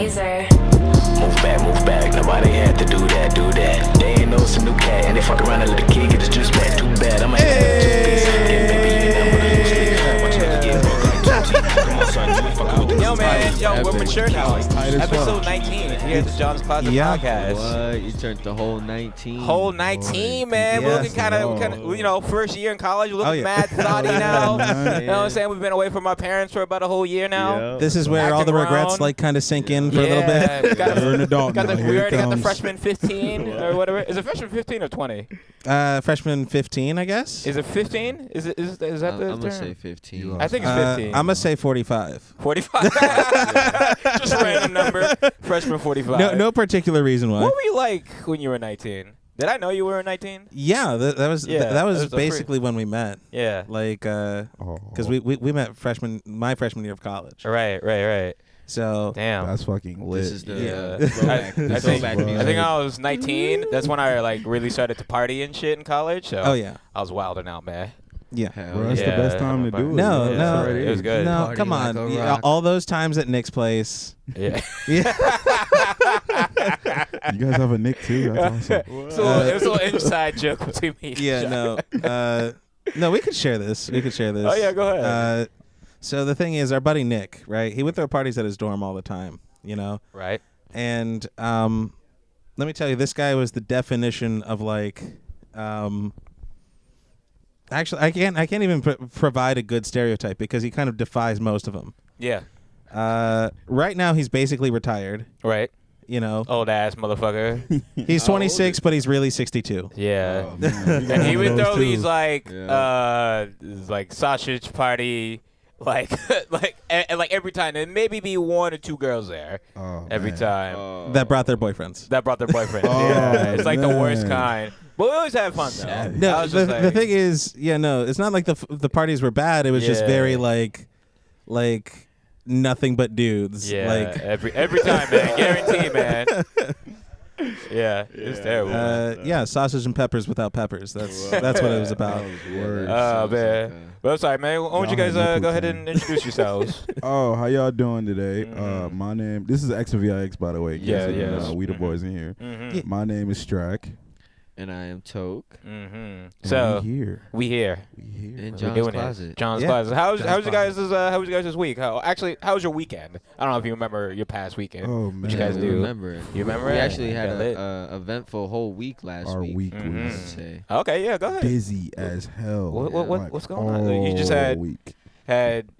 razor. Move back. Nobody had to do that. They ain't know it's a new cat, and they fuck around and let the kid get his juice back. Too bad. I'm like, Yo, man, we're mature now. Episode 19 here at the John's Closet Podcast. What? You turned the whole 19. Whole 19, man. We're looking kind of, first year in college. We're looking mad thotty now. You know what I'm saying? We've been away from our parents for about a whole year now. This is where all the regrets kind of sink in for a little bit. You're an adult. We already got the freshman 15 or whatever. Is it freshman 15 or 20? Freshman 15, I guess. Is it 15? Is that the term? I'm gonna say 15. I think it's 15. I'm gonna say 45. 45. Just a random number. Freshman 45. No particular reason why. What were you like when you were 19? Did I know you were 19? Yeah, that was basically when we met. Yeah. Like, because we met my freshman year of college. Right. So damn, that's fucking lit. This is the I think I was 19. That's when I really started to party and shit in college. So I was wilding out, man. Yeah, bro, that's the best time to do it. No, it was good. No, Party come on, all those times at Nick's place. Yeah. You guys have a Nick too. That's awesome. It was a little inside joke between me. Yeah, no, we could share this. Oh yeah, go ahead. So the thing is, our buddy Nick, right? He would throw parties at his dorm all the time, you know. Right. And let me tell you, this guy was the definition of like. Actually, I can't even provide a good stereotype because he kind of defies most of them. Yeah. Right now, he's basically retired. Right. You know, old ass motherfucker. He's 26, but he's really 62. Yeah. Oh, and he would throw these like sausage party. Like every time, and maybe be one or two girls there every time. That brought their boyfriends. Yeah, it's like the worst kind. But we always have fun though. No, the thing is, it's not like the parties were bad. It was just very like nothing but dudes. Yeah, like every time, man. Guarantee, man. Yeah, it's terrible. Sausage and peppers without peppers. That's what it was about. Oh man. Well, sorry, man. Why don't you guys go ahead and introduce yourselves? How y'all doing today? My name. This is XNVIX, by the way. Yeah. We the boys in here. Mm-hmm. My name is Strack. And I am Toke. Mm-hmm. So we here. In John's Closet. John's Closet. How's you guys' week? How's your weekend? I don't know if you remember your past weekend. Oh man, what you guys do? Remember it. You remember we it? We actually had an eventful whole week last week. Our week was say. Okay, yeah, go ahead. Busy as hell. What's going on? You just had week.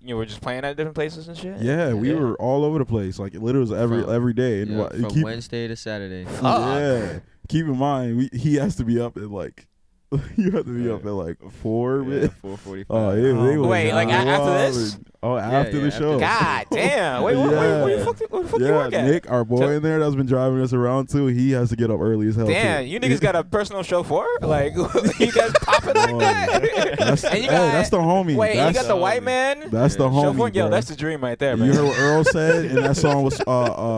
You were just playing at different places and shit? Yeah, we were all over the place. Like it literally was every day. And from Wednesday to Saturday. Yeah. Keep in mind, he has to be up at like. You have to be up at like 4. Yeah, 4:45. Oh yeah. Wait, like after this? After the show. God damn! Wait, where the fuck you work at? Nick, our boy in there that's been driving us around too. He has to get up early as hell. Damn, you niggas got a personal chauffeur? Like you guys popping like that? That's the homie. Wait, you got the white man? That's the homie. Chauffeur? Yo, that's the dream right there, man. You heard what Earl said, and that song was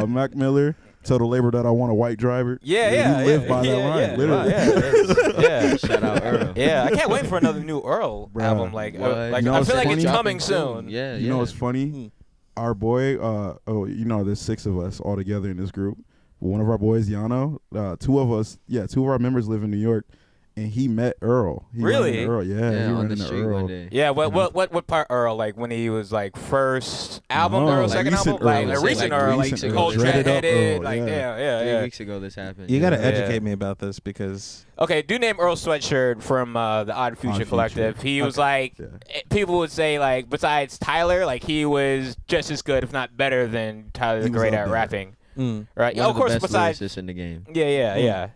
Mac Miller. Tell the labor that I want a white driver. Yeah. He lived by that line, literally. Yeah. Shout out Earl. Yeah, I can't wait for another new Earl album. Like I feel like it's coming soon. Yeah. You know what's funny? Our boy, there's 6 of us all together in this group. One of our boys, Yano, 2 of our members live in New York. And he met Earl. Really? Earl, yeah. He on ran the into street Earl. one day. Yeah. What part Earl? Like when he was like first album, No, Earl, like second recent album, like Earl. recent Earl, like recent old Earl. Dreaded up dreadheaded, Earl, like yeah. 3 weeks ago this happened. You got to educate me about this because. Okay, do name Earl Sweatshirt from the Odd Future Collective. He was like, people would say like, besides Tyler, like he was just as good, if not better than Tyler the Great at rapping. Right? One of course, best besides lyricists in the game. Yeah.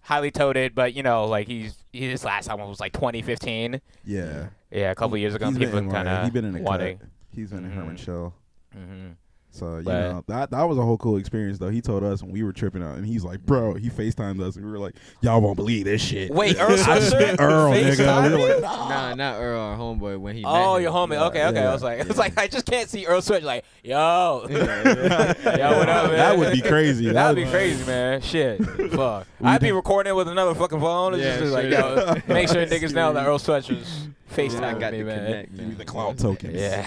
Highly toted, but like his last album was like 2015. Yeah. Yeah, a couple years ago. People kind of He's been in a wanting. He's in a Herman Shell. Mm-hmm. So, that was a whole cool experience, though. He told us when we were tripping out, and he's like, bro, he FaceTimed us, and we were like, y'all won't believe this shit. Wait, Earl Sweatshirt? Earl, nigga. We were like, Nah, not Earl, our homeboy, when he met Oh, him. your homie. Okay. Yeah. I was like, I just can't see Earl Sweatshirt like, yo. Yo, what up, man? That would be crazy. That would be crazy, man. Shit. Fuck. I'd be recording it with another fucking phone. It's just like, yo, make sure niggas know that Earl Sweatshirt's FaceTime got me, the man. connect. Give me the cloud token. Yeah.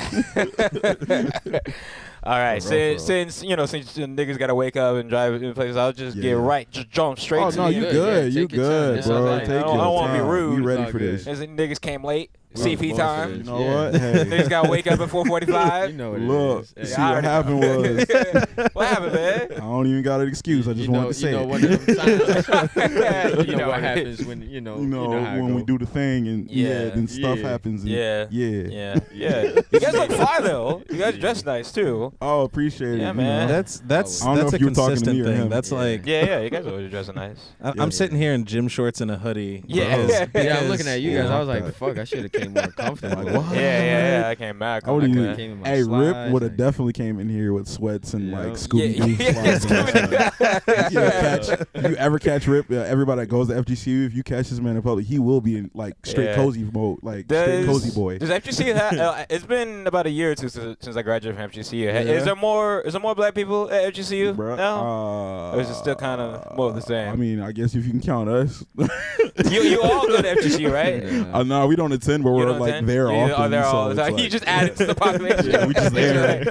All right, For real, since niggas gotta wake up and drive in places, I'll just get right, just jump straight Oh to no, the you Yeah, good, yeah, you take your time. good, It's bro. alright. Take I your don't wanna be time. rude. We ready It's for all this. good. As in niggas came late, We're CP both time. You of know Yeah. what? Hey, Niggas gotta wake up at 4:45. You know what look, it is. see I what already happened was. What happened, man? I don't even got an excuse. I just wanted to say it. one of them times. You know what it. happens when You know, how it when we go. do the thing and then stuff Yeah. happens. And Yeah. yeah. You guys look fly though. You guys dress nice too. Oh, appreciate it. Yeah, you man. know. That's I don't know that's a if you were talking to consistent me or thing. him. That's Yeah. like Yeah, you guys always dressing nice. I'm sitting here in gym shorts and a hoodie. Yeah. because- Yeah, I'm because, looking at you guys. yeah, I was like, okay. fuck, I should have came more comfortable. Like, what? Yeah. I came back. I would on have that. came in my Hey, Rip slides, would have like- definitely came in here with sweats and Yeah. like Scooby Doo Yeah, slides. Scooby-Doo. You ever catch Rip? Everybody that goes to FGCU, if you catch this man in public, he will be in like straight Yeah. cozy mode, like straight cozy boy. Does FGCU have? It's been about a year or two since I graduated from FGCU. Yeah. Is there more black people at FGCU Bruh, now? Or is it still kind of more of the same? I mean, I guess if you can count us. you all go to FGCU, right? Yeah. No, we don't attend, but You we're don't like attend? there You often. are there so all the it's time. like- You just added to the population. Yeah, we just there.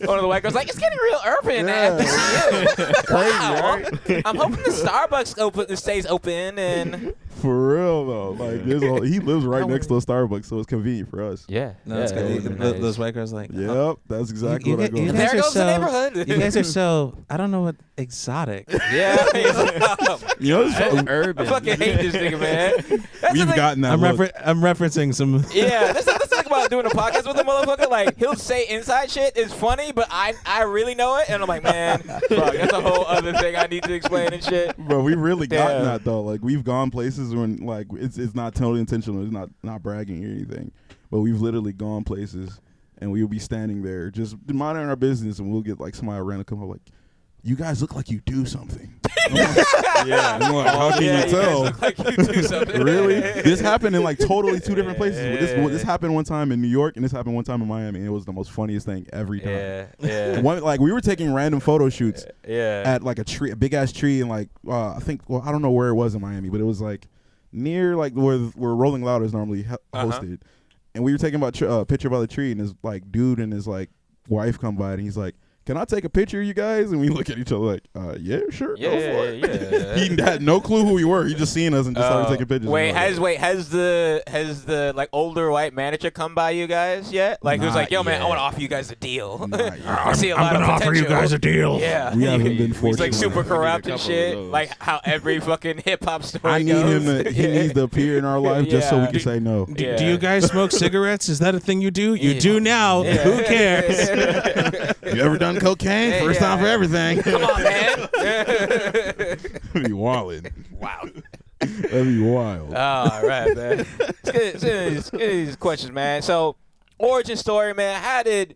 One of the white girls like, it's getting real urban Yeah. at FGCU. Crazy, Wow. right? I'm hoping the Starbucks stays open and For real though, like he lives right next to a Starbucks, so it's convenient for us. yeah. No, it's good. Those white girls like. Yep, that's exactly You what I get- go. you with. guys There are goes the so- neighborhood. You guys are so. I don't know what exotic. Yeah. You know, That's urban. I fucking hate this nigga, man. That's the we've thing- gotten that. I'm look. referencing some. Yeah, that's the thing about doing a podcast with a motherfucker. Like, he'll say inside shit is funny, but I really know it, and I'm like, man, fuck, that's a whole other thing I need to explain and shit. Bro, we really gotten Damn. that though. Like we've gone places when like it's not totally intentional. It's not bragging or anything, but we've literally gone places and we'll be standing there just minding our business, and we'll get like somebody random come up like, "You guys look like you do something." Yeah, I'm like, how can Yeah, you guys tell? look like you do something. Really? This happened in like totally two different places. Yeah. This happened one time in New York, and this happened one time in Miami. And it was the most funniest thing every time. Yeah. One, like we were taking random photo shoots Yeah. at like a big ass tree, and like I think, well, I don't know where it was in Miami, but it was like near like where Rolling Loud is normally hosted. And we were taking about a picture by the tree, and this like dude and his like wife come by, and he's like, "Can I take a picture of you guys?" And we look at each other like, yeah, sure, go for it. Yeah. He had no clue who we were. He just seen us and just started taking pictures. Wait, And we're like, has the like older white manager come by you guys yet? Like, who's Not like, yo, man, I yet. want to offer you guys a deal. Not yet. I see a lot of potential. deal. Yeah. We haven't been He's fortunate. like super We need a corrupt and couple shit. of those. Like how every fucking hip hop story I need goes. him to. He needs to appear in our life just so we Yeah. can say no. Yeah. Do you guys smoke cigarettes? Is that a thing you do? You Yeah. do now. Yeah. Who cares? You ever done cocaine? Yeah, First yeah. time for everything. Come on, man. That'd be wildin'. Wow. That'd be wild. All right, man. Let's get these questions, man. So, origin story, man. How did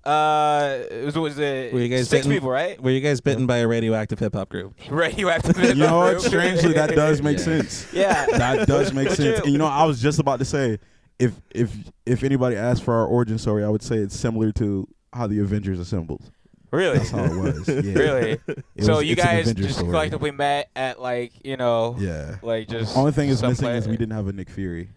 was it Were you guys 6 bitten- people, right? Were you guys bitten by a radioactive hip hop group? Radioactive. You know what? group. Strangely, that does make Yeah. sense. Yeah. That does make But sense. you- And you know, I was just about to say, if anybody asked for our origin story, I would say it's similar to how the Avengers assembled. Really? That's how it was. Yeah. Really? It So was- you it's an guys Avengers just story. collectively met at like Yeah. like just. Only thing is missing someplace- is we didn't have a Nick Fury.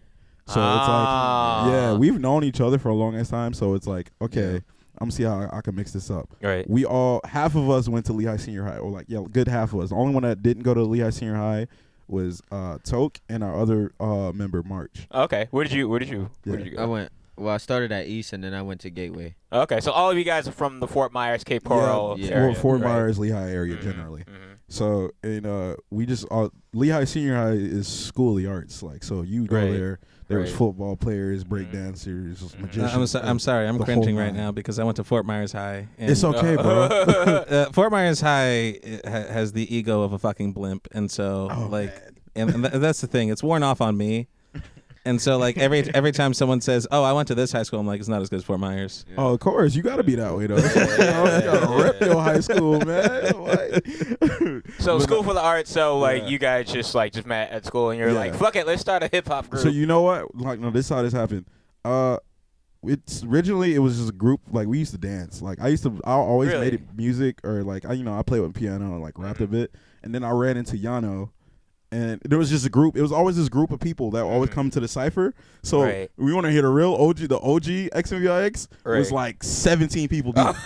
So Ah. it's like, yeah, we've known each other for a long ass time. So it's like, okay, I'm gonna see how I can mix this up. Right. We half of us went to Lehigh Senior High, or like, yeah, good half of us. The only one that didn't go to Lehigh Senior High was Toke and our other member, March. Okay. Where did you Yeah. go? I started at East and then I went to Gateway. Okay, so all of you guys are from the Fort Myers, Cape Coral Yeah. area. Fort right? Myers, Lehigh area Mhm, generally. mhm. So and we just Lehigh Senior High is school of the arts, like, so you go Right. there. There was Right. football players, break dancers, magicians. I'm sorry. I'm the cringing whole right nine. now because I went to Fort Myers High. And, It's okay, bro. Fort Myers High has the ego of a fucking blimp, and so and that's the thing. It's worn off on me. And so, like, every time someone says, "Oh, I went to this high school," I'm like, "It's not as good as Fort Myers." Oh, of course, you gotta be that way though. You gotta rep your high school, man. Like, So But school for the arts. So like Yeah. you guys just met at school and you're Yeah. like, fuck it, let's start a hip hop group. So you know what? Like, no, this is how this happened. It's originally it was just a group. Like, we used to dance. Like, I always Really? made it music, or like I played with piano and like rapped a bit. And then I ran into Yano, And there was just a group. It was always this group of people that would always come to the cipher. So we want to hear the real OG. The OG XNVIX was like 17 people deep.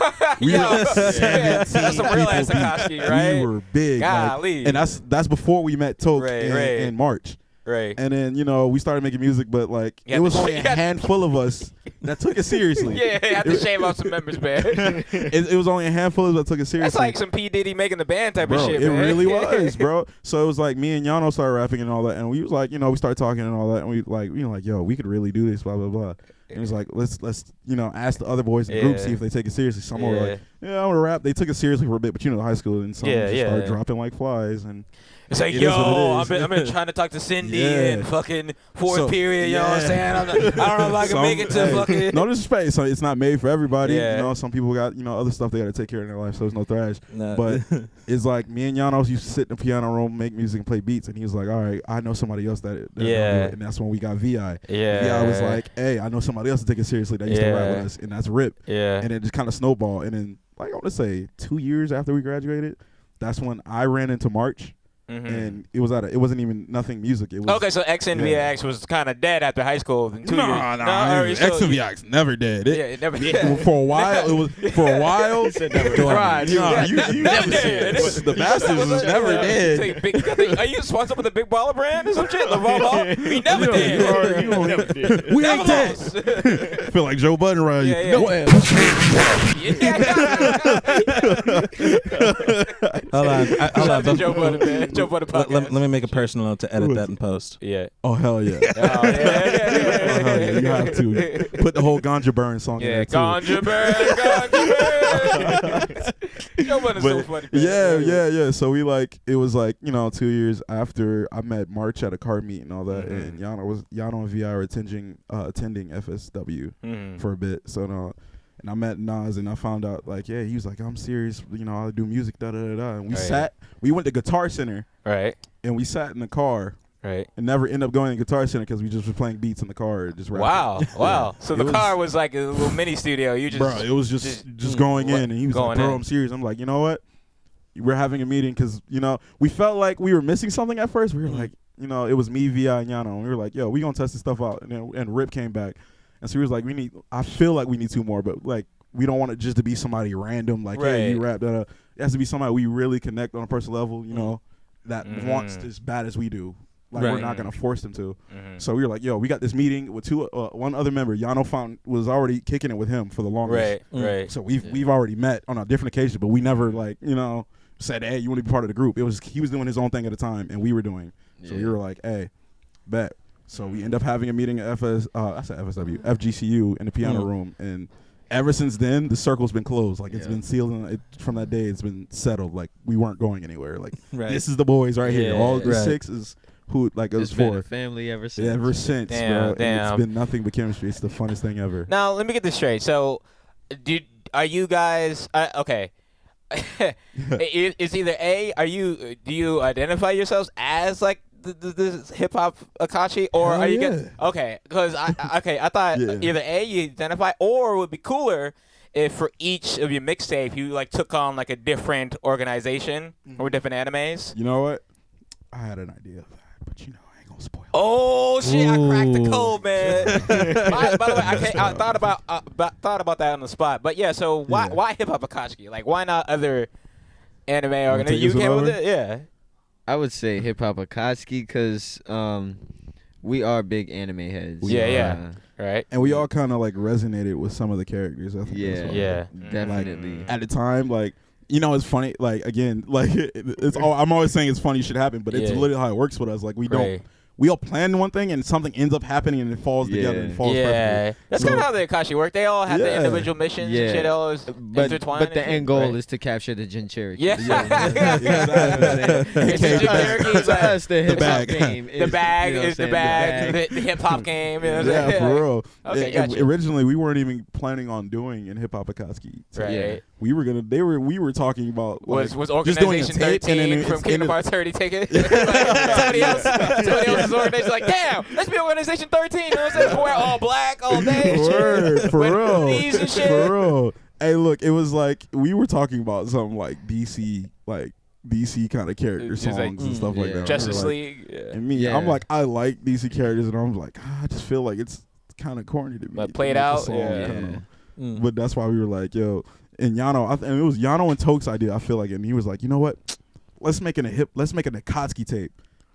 We were 17 that's some real ass people Akashi, deep. right? We were big. Golly. And that's before we met Toke in March. Right. And then, we started making music, but like it was only a handful of us that took it seriously. Yeah, you have to shave off some members, man. It was only a handful of us that took it seriously. That's like some P. Diddy making the band type of shit, it man. really was, bro. So it was like me and Yano started rapping and all that, and we was like, we started talking and all that, and we like, yo, we could really do this, blah blah blah. And it was like, let's ask the other boys in the group, see if they take it seriously. Some were like, yeah, I want to rap. They took it seriously for a bit, but high school, and some just started dropping like flies. And it's like, I've been trying to talk to Cindy and fucking fourth period, you know what I'm saying? I don't know if I can make it to fucking. No disrespect. So it's not made for everybody. Some people got, other stuff they got to take care of in their life, so it's no thrash. But it's like me and Janos used to sit in the piano room, make music, and play beats, and he was like, all right, I know somebody else that know it. And that's when we got VI. VI was like, hey, I know somebody else to take it seriously that used to rap with us, and that's Rip. And it just kind of snowballed. And then, like I want to say 2 years after we graduated, that's when I ran into March. And it wasn't even nothing music. It was okay. So XNVIX was kind of dead after high school in 2 years. XNVIX never dead. It never dead. For a while, it was for a while. Right. You never dead. The Bastards was never dead. Are you sponsored with the Big Baller brand or some shit? We never did. We ain't dead. Feel like Joe Budden right here. Hold on. Joe Budden, man. Joe Budden podcast. Let me make a personal note to edit that in post. Yeah. Oh hell yeah. Oh yeah. You have to put the whole Ganja Burn song in there too. Ganja Burn. Joe Budden's so funny. Yeah. So it was 2 years after I met March at a car meet and all that, and Yano and VI were attending FSW for a bit. So and I met Nas, and I found out he was like, I'm serious, I do music, da da da da. And we went to Guitar Center, right? And we sat in the car, right? And never ended up going to Guitar Center because we just were playing beats in the car, just rapping. Wow. So the car was like a little mini studio. You just, bro, it was just going in, and he was like, bro, I'm serious. I'm like, you know what? We're having a meeting because we felt like we were missing something at first. We were like, it was me, VI, and Yano, and we were like, yo, we gonna test this stuff out. And Rip came back. And so he was like, I feel like we need 2 more, but we don't want it just to be somebody random, hey, you rap, it has to be somebody we really connect on a personal level, that wants as bad as we do. We're not going to force them to. So we were like, yo, we got this meeting with one other member. Yano was already kicking it with him for the longest. Right. So we've already met on a different occasion, but we never said, hey, you want to be part of the group. It was he was doing his own thing at a time, and we were doing. So we were like, hey, bet. So we end up having a meeting at FGCU in the piano room, and ever since then the circle's been closed. It's been sealed, and from that day it's been settled. We weren't going anywhere. This is the boys right here. All the 6 is who us 4. Been a family ever since. Yeah, ever since, damn, bro. And it's been nothing but chemistry. It's the funnest thing ever. Now let me get this straight. So, are you guys okay? It's either do you identify yourselves as this hip hop Akashi, or are you okay? Because I thought either you identify, or it would be cooler if for each of your mixtape you took on a different organization or different animes. You know what? I had an idea of that, but I ain't gonna spoil it. Oh shit! I cracked the code, man. by the way, I thought about that on the spot. But yeah, so why hip hop Akashi? Why not other anime organizations? You came up with it, yeah. I would say hip hop Akatsuki because we are big anime heads. Yeah. Right. And we all kind of resonated with some of the characters. I think definitely. At the time, it's funny. Again, it's all. I'm always saying it's funny shit happen, but it's literally how it works with us. We all plan one thing and something ends up happening and it falls together and falls perfectly. That's kind of how the Akashi work. They all have their individual missions and shit all is intertwined. But the end goal is to capture the Jin Cherokee. Yeah. It's the hip hop game. The bag is the bag. The hip hop game. Yeah, for real. Okay, gotcha. Originally, we weren't even planning on doing in hip hop Akatsuki. Right. We were talking about was Organization 13 from Kingdom Hearts 30 taken? Somebody else's organization damn, let's be Organization 13. You know what I'm saying? Wear all black all day. Word, for real. And shit. For real. Hey, look, it was we were talking about something DC, DC kind of character It's songs like, and stuff like that. Justice Like, League. Yeah. And me, I'm like, I like DC characters, and I'm like, I just feel like it's kind of corny to me. But played to make a out, song yeah. kinda. But that's why we were like, yo, and Yano, and it was Yano and Toke's idea. I feel like, and he was like, you know what? Let's make a Akatsuki tape.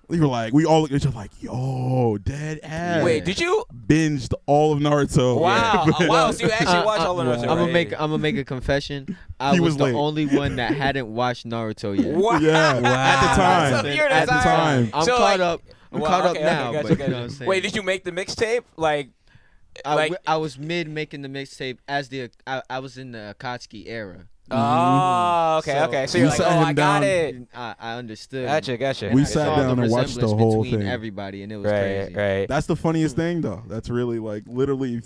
We were like, we all looked at each other like, yo, dead ass. Wait, did you? Binged all of Naruto. Wow, wow! So you actually watched all of Naruto? I'm gonna make a confession. I He was was the late. only one that hadn't watched Naruto yet. Wow. Yeah, at the time. So you're At the time. I'm So, caught like- up. I'm Well, caught okay, up now. okay, but gotcha, you know what I'm gotcha. saying? Wait, did you make the mixtape? I was mid making the mixtape as I was in the Akatsuki era. Oh, okay, So- okay. So We you're like, sat oh, him I got down. it. I understood. Gotcha. We I sat saw down the and watched the resemblance whole between thing. everybody, and it was crazy. Right. That's the funniest thing, though. That's really like literally,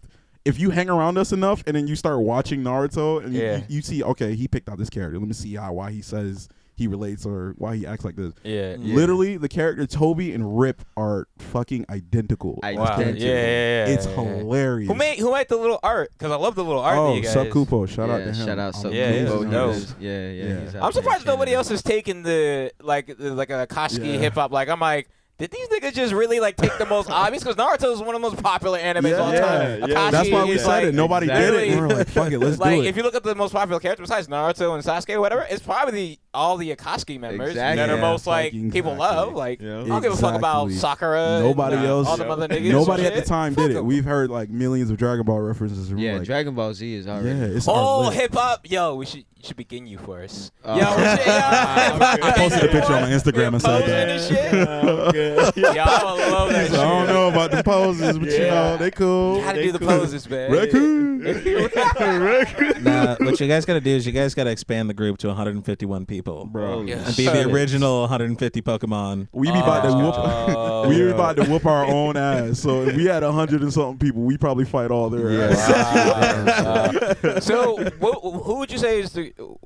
if you hang around us enough and then you start watching Naruto and you see, okay, he picked out this character. Let me see why he says he relates or why he acts like this. Yeah. Literally, the character Toby and Rip are fucking identical. Wow. Identical. Yeah. It's hilarious. Who made the little art? Because I love the little art. that you guys. Sub Kupo. Shout out to him. Shout out Sub Yeah, Kupo. he's He dope. was- Yeah. he's out I'm surprised there nobody killing else has taken the like a Akatsuki Yeah. hip hop. Like I'm like, did these niggas just really like take the most obvious? Because Naruto is one of the most popular animes of all time. Akashi That's why we is, said like, it. Nobody did it. And we were like, fuck it, let's like do it. if you look at the most popular characters besides Naruto and Sasuke or whatever, it's probably all the Akatsuki members Exactly. that are Yeah, most like fucking people exactly. love. Like Yeah. I don't give a fuck about Exactly. Sakura. Nobody and, else. All the other niggas. Nobody and at the shit. time Fuck did it. 'em. We've heard like millions of Dragon Ball references. And we're Yeah, like, Dragon Ball Z is already. yeah, it's Oh, our list. hip hop, yo, we should begin you for us. Oh. Yo, we should, I posted a picture on my Instagram and said posing that. and shit. Yo, I would love that So shit. I don't know about the poses, but you Yeah. know they cool. You gotta do the poses, man. Raccoon. Nah, what you guys got to do is you guys got to expand the group to 151 people, Bro. Yeah. and be the original 150 Pokemon. We be about to Oh, whoop. We yeah. be about to whoop our own ass. So if we had 100 and something people, we probably fight all their ass. Wow. So, who would you say is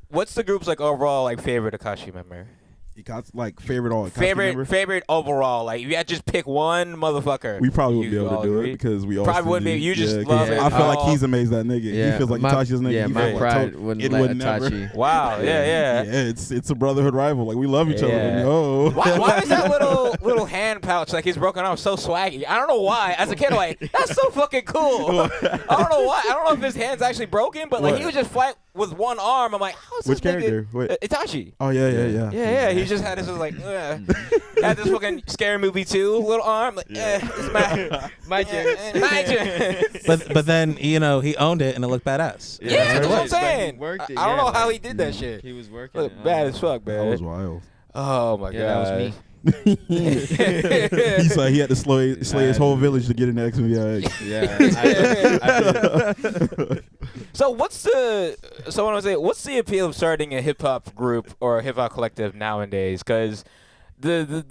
what's the group's like overall like favorite Akashi member? He got like favorite all Akatsuki member? Favorite overall. Like if you had to just pick one motherfucker. We probably wouldn't be you able all to do agree? it because we all Probably wouldn't be. stingy. You just Yeah, 'cause love it. I feel like all. he's amazed that nigga. Yeah, He feels like my- Itachi's nigga. Yeah, He my feels like pride To- wouldn't it let would never. Itachi. Wow. Yeah. Yeah, it's a brotherhood rival. Like we love each other. Yeah. But no. Why is that little hand pouch like his broken arm so swaggy? I don't know why. As a kid, I'm like that's so fucking cool. I don't know why. I don't know if his hand's actually broken, but like What? he would just fight with one arm. I'm like, how's Which this nigga? character? Wait. Itachi. Oh yeah. Yeah. He just had this like, had this fucking scary movie too, little arm. Like, it's my turn. My turn. But then he owned it and it looked badass. Yeah, that's what I'm But he saying. worked it, I don't yeah, know how like, he did that shit. He was working. Look it, bad as fuck, That was man. wild. Oh my Yeah, that was god. me. He said he had to slay his whole village to get into XNVIX. Yeah. So what's the appeal of starting a hip hop group or a hip hop collective nowadays? Because the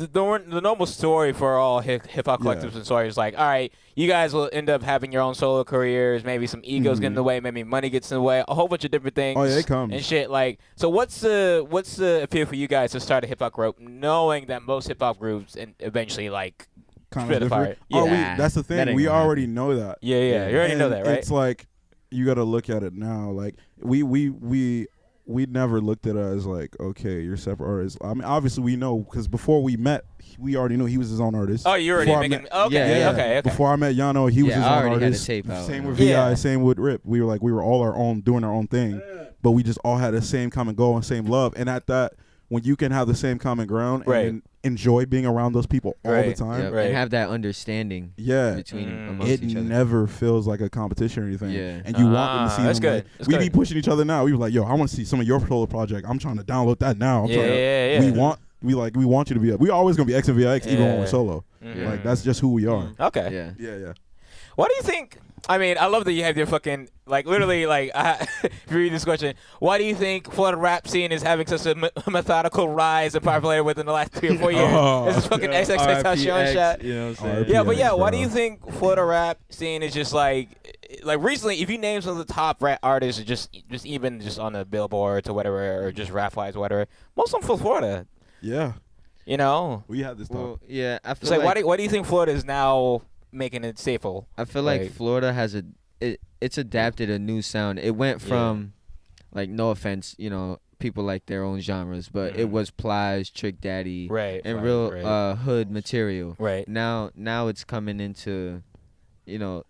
normal story for all hip hop collectives and stories is like, all right, you guys will end up having your own solo careers, maybe some egos get in the way, maybe money gets in the way, a whole bunch of different things. Oh yeah, it comes. And shit like, so what's the appeal for you guys to start a hip hop group, knowing that most hip hop groups and eventually like Kind spit a of fire? different. Oh, Yeah. that's the That thing. ain't We gonna already know that. Yeah, you already know And that, right? It's like you got to look at it now. Like we never looked at it as like, okay, you're separate artists. I mean, obviously we know because before we met, we already knew he was his own artist. Oh, you already Before I making met- okay, Yeah. okay. Before I met Yano, he was his I own already had a artist. tape out. Same with Yeah. VI, same with Rip. We were all our own, doing our own thing, but we just all had the same common goal and same love. And at that, when you can have the same common ground Right. and enjoy being around those people all the Right. time, Yep, Right. and have that understanding yeah, between Mm. amongst it each other. never feels like a competition or anything. Yeah. And you want them to see that's them. good. Like, That's we good. be pushing each other now. We were like, yo, I want to see some of your solo project. I'm trying to download that now. I'm Yeah, trying to, yeah. we want you to be up. We always gonna be XNVIX even when Yeah. we're solo. Mhm. Like that's just who we are. Okay. Yeah. Yeah. What do you think? I mean, I love that you have your fucking like literally like if you read this question, why do you think Florida rap scene is having such a methodical rise in popularity within the last 3 or 4 years? Oh. This is fucking XXX shot. You know what I'm saying? RIP. Yeah, but yeah, PX, why bro. do you think Florida rap scene is just like recently? If you name some of the top rap artists, just even just on the billboards or whatever, or just rap wise, whatever, most of them from Florida. Yeah. You know, We had this talk. Well, yeah, I it's feel like, like why do you think Florida is now making it staple? I feel like like- Florida has it's adapted a new sound. It went from like, no offense, people like their own genres, but it was Plies, Trick Daddy, Right. and right, real right. hood material. Right. Now it's coming into, you know,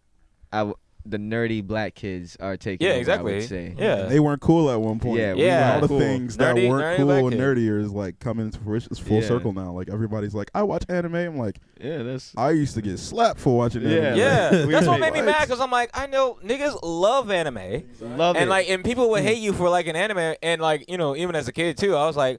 the nerdy black kids are taking Yeah, over, exactly. I would say. Yeah. They weren't cool at one point. Yeah, Yeah. All the cool. things Nerdy- that weren't nerdy cool black and kid. nerdier is like coming into fruition. It's full Yeah. circle now. Like everybody's like, I watch anime. I'm like, Yeah, that's I used to get slapped for watching Yeah. anime. Yeah, We that's what did. made me mad because I'm like, I know niggas love anime, love and it. like, and people would hate you for like an anime, and like, you know, even as a kid too, I was like,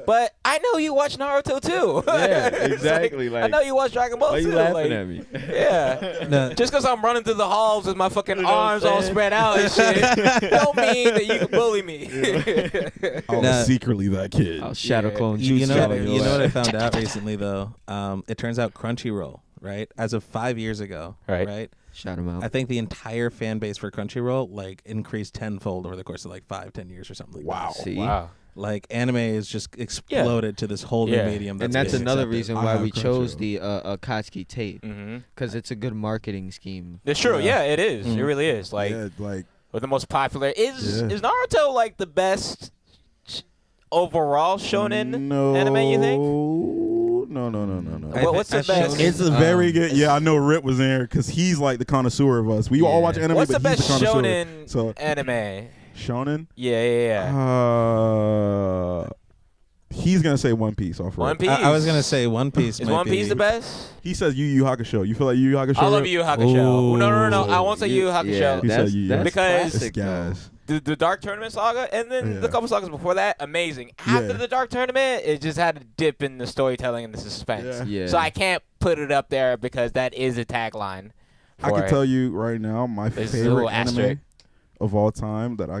but I know you watch Naruto too. Yeah, It's exactly, I like, know you watch Dragon Ball why too. you laughing like, at me? Yeah. No. Just because I'm running through the halls with my fucking You know what I'm arms all saying? spread out and shit, don't mean that you can bully me. I was Nah. secretly that kid. I'll shadow Yeah. clone You juice. know, out of your you know what I ass. found out recently though? It turns out Crunchyroll, right? As of 5 years ago, Right. Shout him out. I think the entire fan base for Crunchyroll like increased tenfold over the course of like 5-10 years or something. Like that. See? Wow. Like anime is just exploded to this whole new Yeah. medium. And that's being another accepted. reason I why have we chose Crunchyroll. the Akatsuki tape, Mm-hmm. because it's a good marketing scheme. It's true. Yeah. Yeah, it is. It really is. Like, yeah, like or the most popular is Yeah. Naruto like the best overall shonen no, anime? You think? No. What's the best? It's a very good. Yeah, I know Rip was there because he's like the connoisseur of us. We all Yeah. watch anime, What's but the he's best the connoisseur. shonen So anime? shonen. Yeah. He's gonna say One Piece off. One Rip. Piece. I was gonna say One Piece. Is might One Piece be- the best? He says Yu Yu Hakusho. You feel like Yu Yu Hakusho? I love Rip? Yu Yu Hakusho. Ooh. No. I won't say Yu Yu Hakusho. Yeah, He said that's, Yu Yu. that's Because- classic, though. Guys. The Dark Tournament saga, and then Yeah. the couple sagas before that, amazing. After Yeah. the Dark Tournament, it just had a dip in the storytelling and the suspense. Yeah. Yeah. So I can't put it up there because that is a tagline. I can tell you right now, my There's a favorite little anime asterisk. of all time that I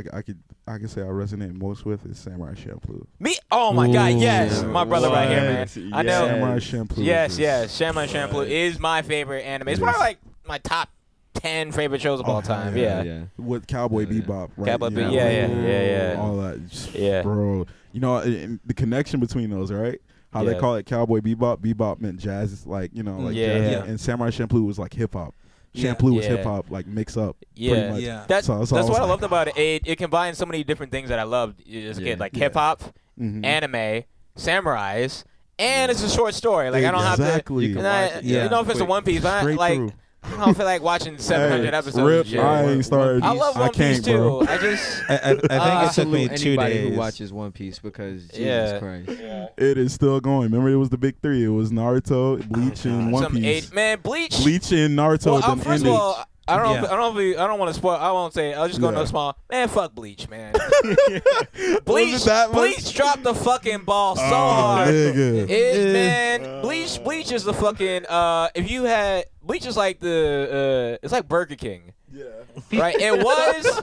could say I resonate most with is Samurai Champloo. Me? Oh my God! Ooh. Yes, my brother right here, man. I know. Samurai Champloo. Yes, is yes. Samurai Champloo is my favorite anime. It's It probably is. like my top 10 favorite shows of all time. yeah. Yeah. with Cowboy Bebop, right? Cowboy You Bebop, know, yeah. all that, just, Yeah. bro. You know, and the connection between those, right? How they Yeah. call it Cowboy Bebop. Bebop meant jazz, like like Yeah. jazz. Yeah. And Samurai Champloo was like hip hop. Yeah. Champloo was Yeah. hip hop, like mix up. Yeah. pretty much. Yeah. That's So I what was I like, loved about it. It combines so many different things that I loved as a kid, like Yeah. hip hop, Mhm. anime, samurais, and it's a short story. Like I don't have Exactly. to. And I, Yeah. You know, if it's a One Piece, but I, Straight like through. I don't feel like watching 700 Hey, episodes. Rip, and shit. I ain't started. I love One Piece can't, too. bro. I just I think it took me Salute 2 anybody days. who watches One Piece because Jesus Yeah. Christ. It is still going. Remember, it was the big three. It was Naruto, Bleach, and One some Piece. man Bleach. Bleach and Naruto. Well, then first ended. of all, I don't know. Yeah. I don't want to spoil. I won't say. I'll just go Yeah. no small. Man, fuck Bleach, man. Was Bleach. it that much? Bleach dropped the fucking ball so Oh, hard. nigga. Man, Bleach is the fucking if you had Bleach is like the it's like Burger King. Yeah. Right? It was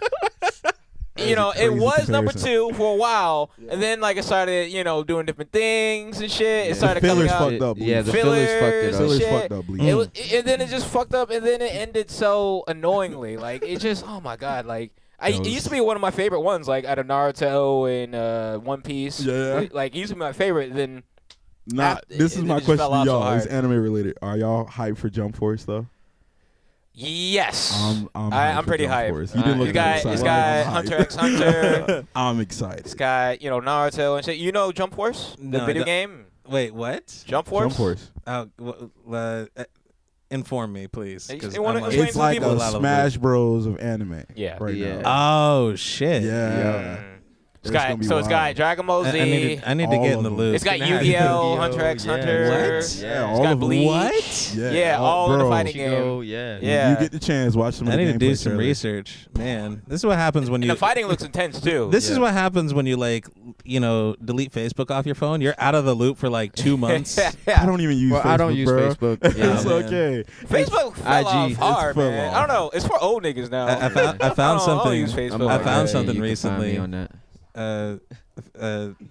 you know, it crazy was number comparison. 2 for a while, and then like it started, doing different things and shit. It started Fillers coming out. fucked up. Yeah, the Bleach. fillers fucked it Fillers up. Fillers shit. fucked up. Bleach. It was, and then it just fucked up, and then it ended so annoyingly. Like it just, oh my god! Like it used to be one of my favorite ones, like out of Naruto and One Piece. Yeah. Like it used to be my favorite. Then This is it my just question fell to off so y'all. It's hard. anime related. Are y'all hyped for Jump Force though? yes, hyped I'm for pretty Jump hyped. Force. You didn't look It's that got excited. Hunter x Hunter. I'm excited. It's got Naruto and shit. You know Jump Force, the No, I video don't- game. Wait, what? Jump Force. Jump Force. Inform me, please. 'cause You wanna I'm explain It's to like people a a lot of Smash Bros of anime. Yeah. Right Yeah. now. Oh shit! Yeah. It's It's gonna got be it's got wild. Dragon Ball I Z. need to All get in of the them. loop. It's got Nah, Yu-Gi-Oh, Yu-Gi-Oh, Hunter x yeah. Hunter. What? Yeah, It's all got of them. Bleach. What? Yeah, all in the bro. fighting game. Oh yeah. Yeah. You get the chance, watch some I of the need to do gameplay some trailers. research, man. This is what happens when And you. the fighting looks intense too. This is what happens when you delete Facebook off your phone. You're out of the loop for like 2 months. I don't even use Well, Facebook, I don't use bro. Facebook. It's Yeah. man. okay. Facebook fell IG. off It's hard, fell man. off. I don't know. It's for old niggas now. I found I don't something. use Facebook. I'm I like, found yeah, something you can find me recently. on that.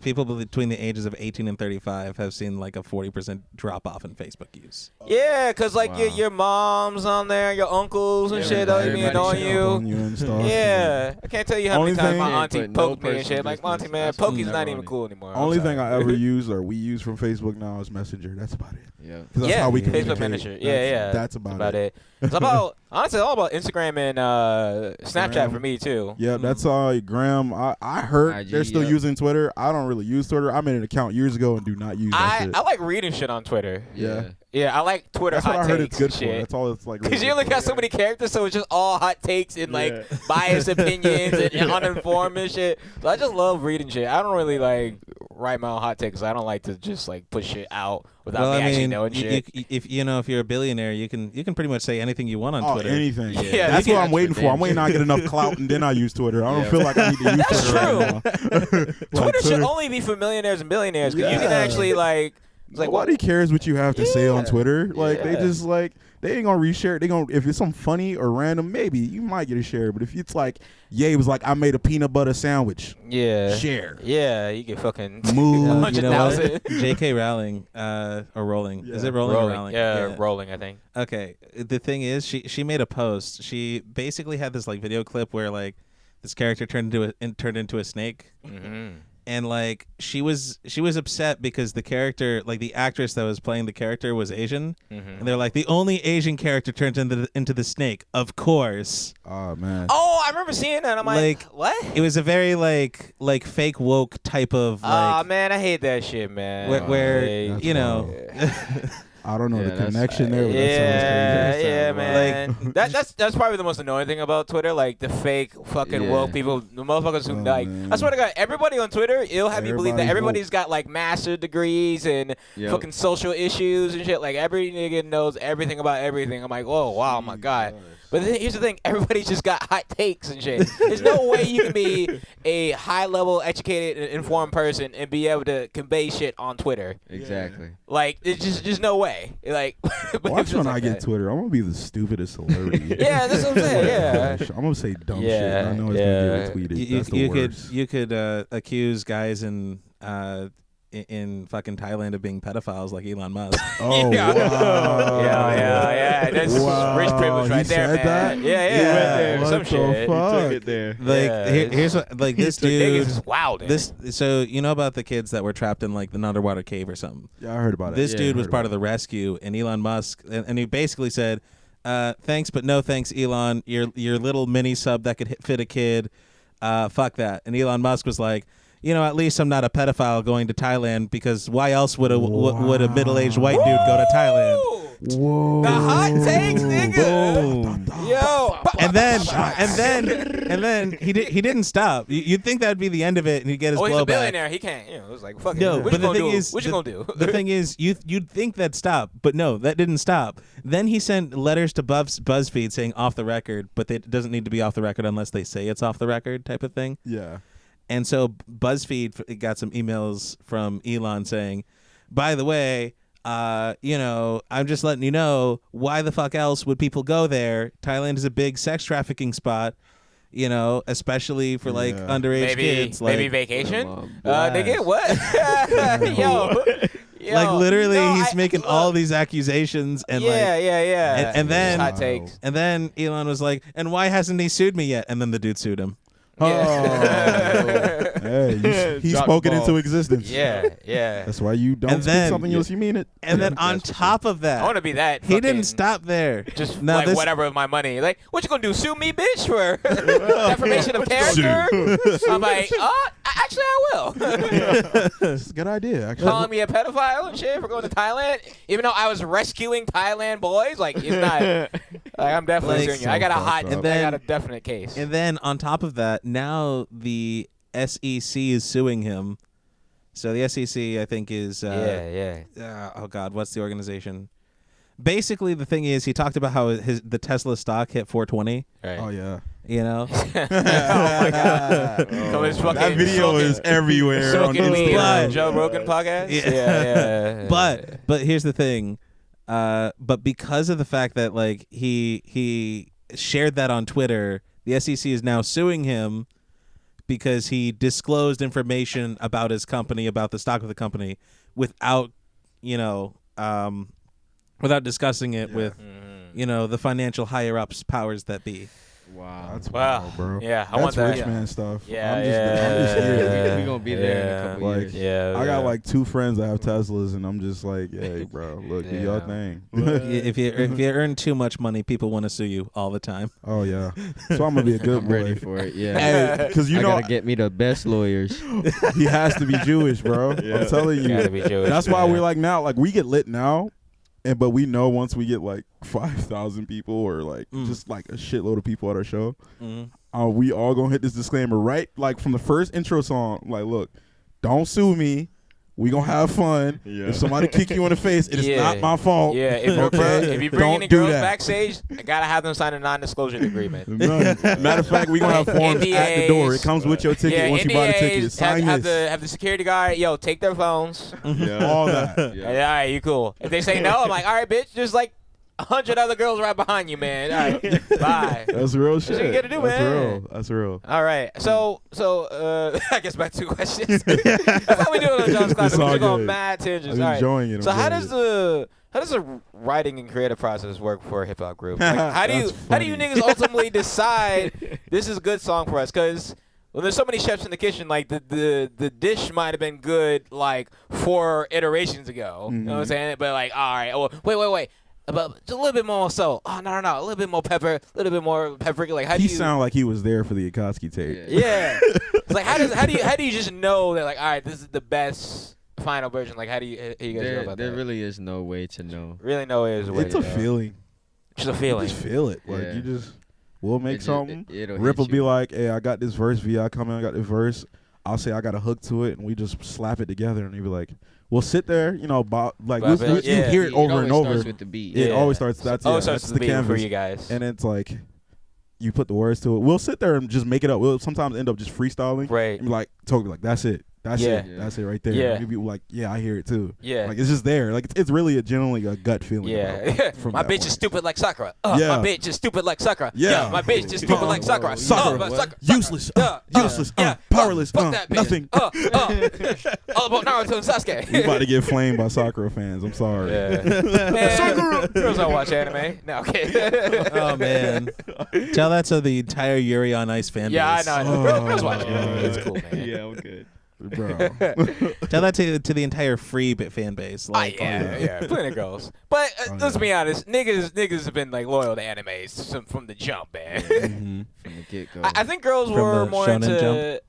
People between the ages of 18 and 35 have seen like a 40% drop off in Facebook use. Yeah, cause like Wow. your mom's on there, your uncles and shit. Don't Everybody be annoying check up on you. and stuff. Yeah, I can't tell you how Only many times thing- my Yeah, auntie put no poked me and personal shit. Like, business. auntie, man, That's what Pokey's I'm not never even on it. cool anymore. I'm Only sorry. thing I ever use or we use from Facebook now is Messenger. That's about it. Yeah. 'Cause that's Yeah, how we Facebook communicate. Messenger. Yeah. That's about it. It's about honestly all about Instagram and Snapchat Gram. for me too. Yeah, that's Graham. I heard IG, they're still yeah. using using Twitter. I don't really use Twitter. I made an account years ago and do not use that shit. I like reading shit on Twitter. Yeah. Yeah, I like Twitter That's hot what I heard takes it's good and shit. for. That's all it's like. Because really you only got so many characters, so it's just all hot takes and like biased opinions and uninformed and shit. So I just love reading shit. I don't really like write my own hot takes. I don't like to just like put shit out without me actually knowing shit. If you're a billionaire, you can pretty much say anything you want on Twitter. Anything. Yeah, that's what I'm waiting for. I'm waiting to get enough clout and then I use Twitter. I don't feel like I need to use That's Twitter right now. Like, Twitter should only be for millionaires and billionaires because you can actually like. It's like nobody cares what you have to say on Twitter. Like they just like they ain't gonna reshare it. They gonna if it's something funny or random, maybe you might get a share. But if it's like Ye was like, I made a peanut butter sandwich. Yeah. Share. Yeah, you get fucking Move. 100,000. J.K. Rowling or Rowling. Is it Rowling or Rowling? Yeah, Rolling, I think. Okay. The thing is, she made a post. She basically had this like video clip where like this character turned into a snake. Mm-hmm. And like she was upset because the character, like the actress that was playing the character, was Asian, and they're like, the only Asian character turns into the snake, of course. Oh man. Oh, I remember seeing that. I'm like, what? It was a very like fake woke type of like. Oh man, I hate that shit, man. Where you know. I don't know the that's connection there. But Yeah, that yeah, sounds man. That's probably the most annoying thing about Twitter, like the fake fucking woke people, the motherfuckers who like. man. I swear to God, everybody on Twitter, it'll have you believe that Everybody's everybody's got like master degrees and fucking social issues and shit. Like every nigga knows everything about everything. I'm like, oh wow, my God. But here's the thing: everybody's just got hot takes and shit. There's no way you can be a high-level, educated, and informed person and be able to convey shit on Twitter. Exactly. Like, it's just no way. Like, Watch when I get Twitter. I'm gonna be the stupidest celebrity. Yeah, that's what I'm saying. Yeah. I'm gonna say dumb shit. And I know it's gonna get retweeted. That's the worst. You could accuse guys in fucking Thailand of being pedophiles like Elon Musk. Oh Yeah. wow. Yeah. That's rich privilege right there, said man. that? Yeah. What Some the shit. fuck? Took it there. Like here's what like this Niggas dude. is wild. So you know about the kids that were trapped in like the underwater cave or something. Yeah, I heard about it. This Yeah, dude I was heard part about of the rescue, and Elon Musk, and he basically said, "Thanks, but no thanks, Elon. Your little mini sub that could fit a kid. Fuck that." And Elon Musk was like, at least I'm not a pedophile going to Thailand, because why else would a middle-aged white dude go to Thailand? Whoa. The hot takes, nigga. Boom. Yo. And then he didn't stop. You'd think that'd be the end of it, and he'd get his Oh, he's a blowback. billionaire. He can't. It was like, fuck No, it. What but you the gonna thing do? is, What you gonna do? The thing is, you'd think that'd stop, but no, that didn't stop. Then he sent letters to BuzzFeed saying off the record, but it doesn't need to be off the record unless they say it's off the record type of thing. Yeah. And so BuzzFeed got some emails from Elon saying, by the way, I'm just letting you know, why the fuck else would people go there? Thailand is a big sex trafficking spot, especially for like underage kids. Maybe Like, vacation? They get what? Yo. like literally, no, he's making all these accusations and yeah. and then hot takes. and then Elon was like, and why hasn't he sued me yet? And then the dude sued him. Oh. Hey, he spoke it into existence. Yeah. That's why you don't And speak then- something unless you mean it. And then on top of that, I want to be that. he didn't fucking- stop there. Just Now like this- whatever with my money. Like, what you gonna do? Sue me, bitch, for defamation of character? I'm like, actually, I will. It's a good idea, actually. Calling me a pedophile and shit for going to Thailand, even though I was rescuing Thailand boys. Like, it's not. Like, I'm definitely Like, suing you. I got a so hot. fucked up. I got a definite case. And then on top of that, now the SEC is suing him. So the SEC, I think, is oh God, what's the organization? Basically, the thing is, he talked about how the Tesla stock hit 420. Right. Oh yeah. Oh my God. So it's fucking That video is everywhere on Smoking weed on Instagram. Joe Rogan podcast. Yeah. But here's the thing. But because of the fact that like he shared that on Twitter, the SEC is now suing him because he disclosed information about his company, about the stock of the company, without without discussing it with the financial higher ups powers that be. Wow. That's Wow. wild, bro. Yeah, I That's want that. rich man stuff. Yeah, I'm just here. We gonna be there in a couple Like, years. Yeah, I got like 2 friends that have Teslas, and I'm just like, hey, bro, look, do your Yeah. thing. If you earn too much money, people want to sue you all the time. Oh yeah, so I'm gonna be a good I'm boy. ready for it. Yeah. Because you I know gotta get me the best lawyers. he has to be Jewish, bro. I'm telling you. Gotta be Jewish, That's why man. we're like now, like we get lit now, but we know once we get like 5,000 people or like just like a shitload of people at our show, we all gonna hit this disclaimer right, like from the first intro song. Like, look, don't sue me. We gonna have fun. If somebody kick you in the face, it is not my fault. Yeah, if you bring Don't any do girls that. backstage, I gotta have them sign a non-disclosure agreement. None. Matter of fact, we gonna have forms at the door. It comes with your ticket Yeah, once you buy the ticket. NDAs, Sign have this. the security guard, take their phones. All that. Yeah, all right, you cool. If they say no, I'm like, all right, bitch, just like 100 other girls right behind you, man. All right, bye. That's real shit. what you gotta do, That's man. real. That's real. All right, so I guess back to questions. That's how we do it on John's Class. It's We're all just going good. mad tangents. I'm All right. enjoying it. So I'm how enjoying does the writing and creative process work for a hip hop group? Like, how do you That's niggas ultimately decide this is a good song for us? Because there's so many chefs in the kitchen, like the dish might have been good like 4 iterations ago. You know what I'm saying? But like, all right, well, wait. But just a little bit more salt. Oh no, a little bit more pepper, a little bit more paprika. Like how He do you sound like he was there for the Akatsuki tape. Yeah. It's like how do you just know that like all right, this is the best final version? Like how do you guys feel about There that? really is no way to know. Really no way is a way. It's a to know. feeling. Just a You feeling. just feel it. Like Yeah. we'll make It ju- something. it'll Rip hit will be you. like, hey, I got this verse. VI coming, I got this verse. I'll say I got a hook to it, and we just slap it together, and he'll be like, we'll sit there, you hear it over always and over. starts with the beat. It Yeah. always starts. That's Oh, it starts that's with the the beat for canvas. you guys. And it's like, you put the words to it. We'll sit there and just make it up. We'll sometimes end up just freestyling. Right. And be like, totally like, that's it. That's Yeah. it. That's it right there. Yeah. And people like, yeah, I hear it too. Yeah. Like it's just there. Like it's really genuinely a gut feeling. Yeah. about- from My that bitch point. is stupid like Sakura. Yeah. My bitch is stupid like Sakura. Yeah. My bitch is stupid like Sakura. Sakura. But Sakura. Useless. Useless. Powerless. Fuck that bitch. Nothing. All about Naruto and Sasuke. We about to get flamed by Sakura fans. I'm sorry. Yeah. Man, girls don't watch anime. No, okay. Oh man, tell that to the entire Yuri on Ice fan Yeah, I base. know. I know. Girls watch anime. It's cool, man. Yeah, I'm good. Bro. Tell that to the entire free bit fan base. Like, Yeah, plenty of girls. But let's yeah. be honest, niggas have been like loyal to animes from the jump, man. Mhm. From the get go. I think girls From were the more Shonen into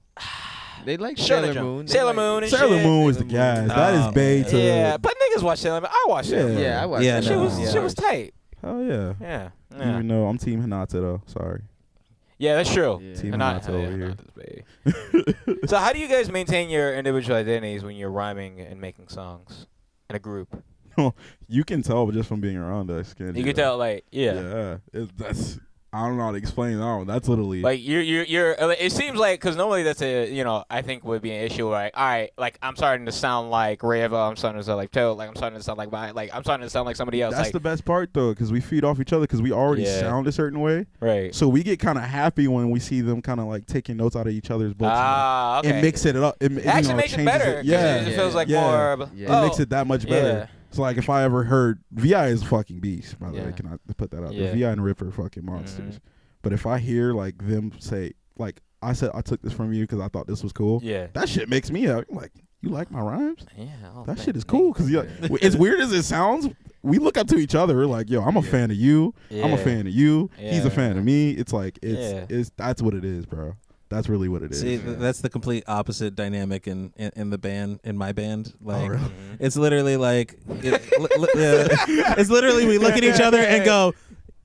They like Shonen Sailor Jump. Moon. They Sailor like- Moon and Sailor shit. Moon was the gas. That is Bay to. Yeah, but niggas watch Sailor Moon. I watched Sailor Moon. Yeah, I watched Yeah, that. She no. was she was tight. Hell yeah. Yeah. Even though I'm Team Hinata though. Sorry. Yeah, that's true. Yeah. Team Not- Hinata over yeah, here. not this big. So how do you guys maintain your individual identities when you're rhyming and making songs in a group? You can tell just from being around us. Can't You can tell, like, Yeah. That's. I don't know how to explain that. That's literally. like you're. It seems like because normally that's I think would be an issue. Like, all right, like I'm starting to sound like Reva. I'm starting to sound like Toad. Like I'm starting to sound like I'm starting to sound like somebody else. That's like, the best part though, because we feed off each other because we already Yeah. sound a certain way. right. So we get kind of happy when we see them kind of like taking notes out of each other's books. Ah, okay. And mix it up. It actually makes it changes better. 'cause Yeah. it feels like Yeah. more. Yeah. It makes it that much better. Yeah. So like if I ever heard VI is a fucking beast, by the way, Yeah. can I put that out Yeah. there? VI and Rip are fucking monsters. But if I hear like them say like I said I took this from you because I thought this was cool. Yeah. That shit makes me like, you like my rhymes? Yeah. oh, That thank- shit is cool because as weird as it sounds, we look up to each other. We're like, yo, I'm a fan of you. I'm a Yeah. fan of you. He's Yeah. a fan of me. It's like Yeah. it's that's what it is, bro. That's really what it is. See, that's the complete opposite dynamic in the band, in my band. Like, really? it's literally like, it's literally we look at each other and go,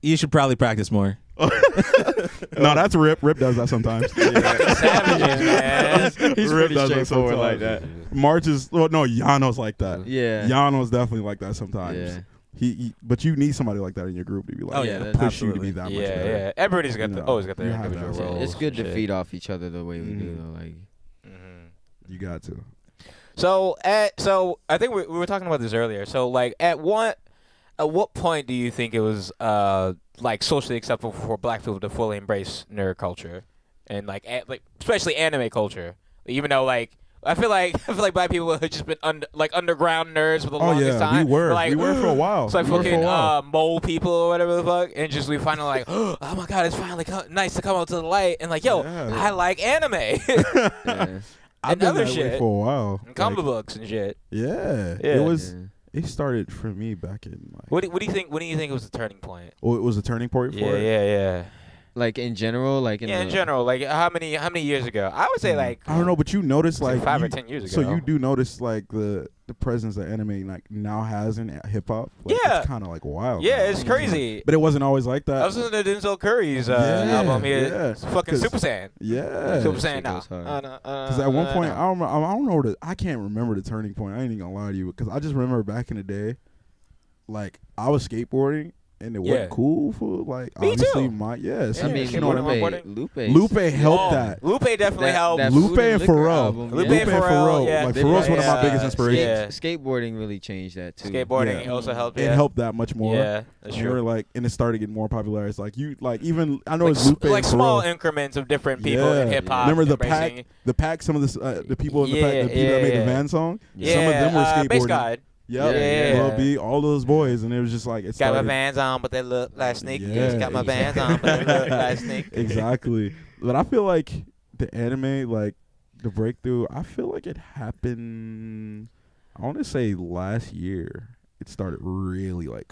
you should probably practice more. No, that's Rip. Rip does that sometimes. Savages, man. He's Rip pretty does that straightforward sometimes. like that. March is Yano's like that. Yeah. Yano's definitely like that sometimes. Yeah. But you need somebody like that in your group to be like, Oh, yeah, push absolutely. you to be that much Yeah, better. yeah. Everybody's got You know, always got their you have individual that. roles. It's good to Shit. feed off each other the way we do, though. Like, You got to. So I think we were talking about this earlier. So like at what point do you think it was like socially acceptable for black people to fully embrace nerd culture and like especially anime culture, even though like I feel like black people have just been underground nerds for the longest time. we were for a while. It's like fucking mole people or whatever the fuck, and just we finally like, oh my god, it's finally nice to come out to the light, and like, yo, I like anime I've and been other that way shit for a while. and comic books and shit. Yeah, Yeah. it was. It started for me back in. Like, What do you think? When do you think was the turning point? oh, it was a turning point for it. Yeah. Like in general, like In general, like how many years ago? I would say like I don't know, but you notice like 5 or 10 years So ago. you do notice like the presence that anime like now has in hip hop. Like, Yeah. it's kind of like wild. Yeah, now. it's crazy. But it wasn't always like that. I was listening to Denzel Curry's Yeah, album. yeah. It's fucking 'Cause- Super Saiyan. Yeah. Super shit Saiyan now. goes hard. Because at one point, I don't know I can't remember the turning point. I ain't even gonna lie to you, because I just remember back in the day, like I was skateboarding and it Yeah. wasn't cool for like Me obviously too. my I Yeah, mean, you know what I mean. Lupe Lupe helped that. Lupe definitely helped. that Lupe Food and and Liquor Pharrell. album, Lupe yeah. and Pharrell, yeah. Like They- Pharrell's one of my yeah, biggest inspirations. yeah. Skateboarding really changed that too. Skateboarding Yeah. also helped. It Yeah. helped that much more. Yeah, that's And we were true. like, and it started getting more popular. It's like you like even I know Like, it's Lupe like and small Pharrell. increments of different people in Yeah. hip hop. Remember the embracing- pack. Some of the people in the Yeah, pack, the people that made yeah. the Van song. Yeah, Some of them were skateboarding. Bass God. Yep. Yeah. Lil B, all those boys, and it was just like it Got my started. Vans on, but they look like sneakers. Yeah, Got my Vans on, but they look like sneakers. Exactly. But I feel like the anime, like the breakthrough, I feel like it happened. I want to say last year. It started really like.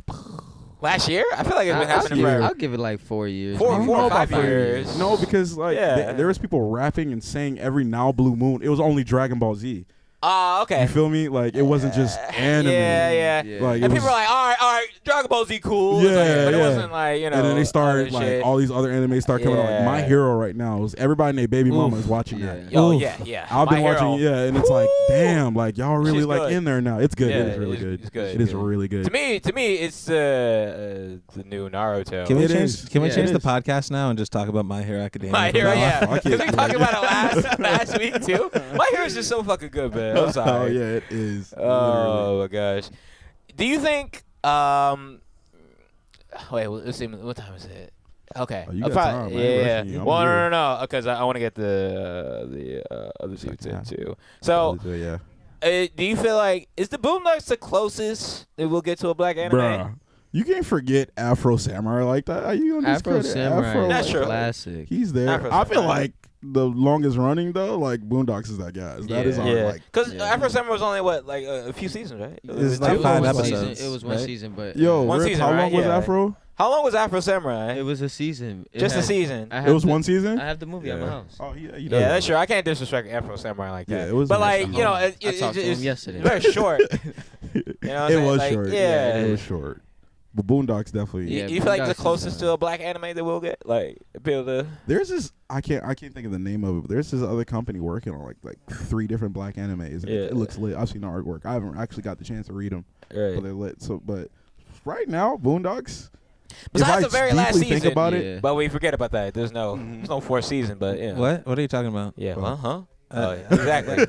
Last year? I feel like it's been happening year. for I'll give it like 4 years. Four- maybe. four or I don't know five about years. No, because like Yeah. there was people rapping and saying every now blue moon. It was only Dragon Ball Z. Oh, okay. You feel me? Like it wasn't just anime. Yeah. Yeah. Like it And was, people are like, all right, Dragon Ball Z cool. It's like- Yeah, but it yeah. wasn't like, you know. and then they started other like shit. all these other anime start coming out. Like My Yeah. Hero right now is everybody and their baby mama Oof. is watching Yeah. that. Yo, Oof. yeah. I've been My watching, Hero. and it's like, Woo! damn, like y'all really She's like good. in there now. It's good. Yeah, it is really it's- good. it's good. It is really good. To me, it's the new Naruto. Can we It change? is. Can we Yeah, change it the is. podcast now and just talk about My Hero Academia? My Hero, yeah. fuck Because it. we talked about it last week too. My Hero is just so fucking good, man. I'm sorry. Oh yeah, it is. Oh my gosh. Do you think? Wait, let's see. What time is it? Okay. Oh, you got time. I ain't Yeah. rushing you. I'm Well, here. no. Because I want to get the other dudes in half. too. So, yeah, do you feel like is the Boondocks the closest that we'll get to a black anime? bruh. You can't forget Afro Samurai like that. Are you gonna Afro discredit Samurai, Afro? That's is true. classic. He's there. Afro I feel Samurai. like the longest running though, like Boondocks is that guy. That is Yeah. our Yeah. like. Because Yeah. Afro Samurai was only what a few seasons, right? It's Two? like It was 5 one episodes. season. It was one right? season, but Yo, One Rip, season, how long right? was Yeah. Afro? How long was Afro Samurai? it was a season. It Just a had- season. I It have was the- one season. I have the movie at my house. Oh, he Yeah, does. that's true. I can't disrespect Afro Samurai like that. Yeah, it was But a nice like, you know, album. it, I talked to him it's yesterday. very short. You know what I'm It saying? was Like, short. Yeah. It was short. But Boondocks definitely. Yeah, You feel like the Boondocks is, closest to a black anime that we'll get? Like, be able to. There's this. I can't think of the name of it. But there's this other company working on like 3 different black animes. And Yeah. it looks lit. I've seen the artwork. I haven't actually got the chance to read them, Right. but they're lit. So, but right now, Boondocks. Besides if the I very last deeply think season. about Yeah. it, But we forget about that. There's no 4th season, but yeah. What? What are you talking about? Yeah, Oh. huh? Oh, yeah, exactly.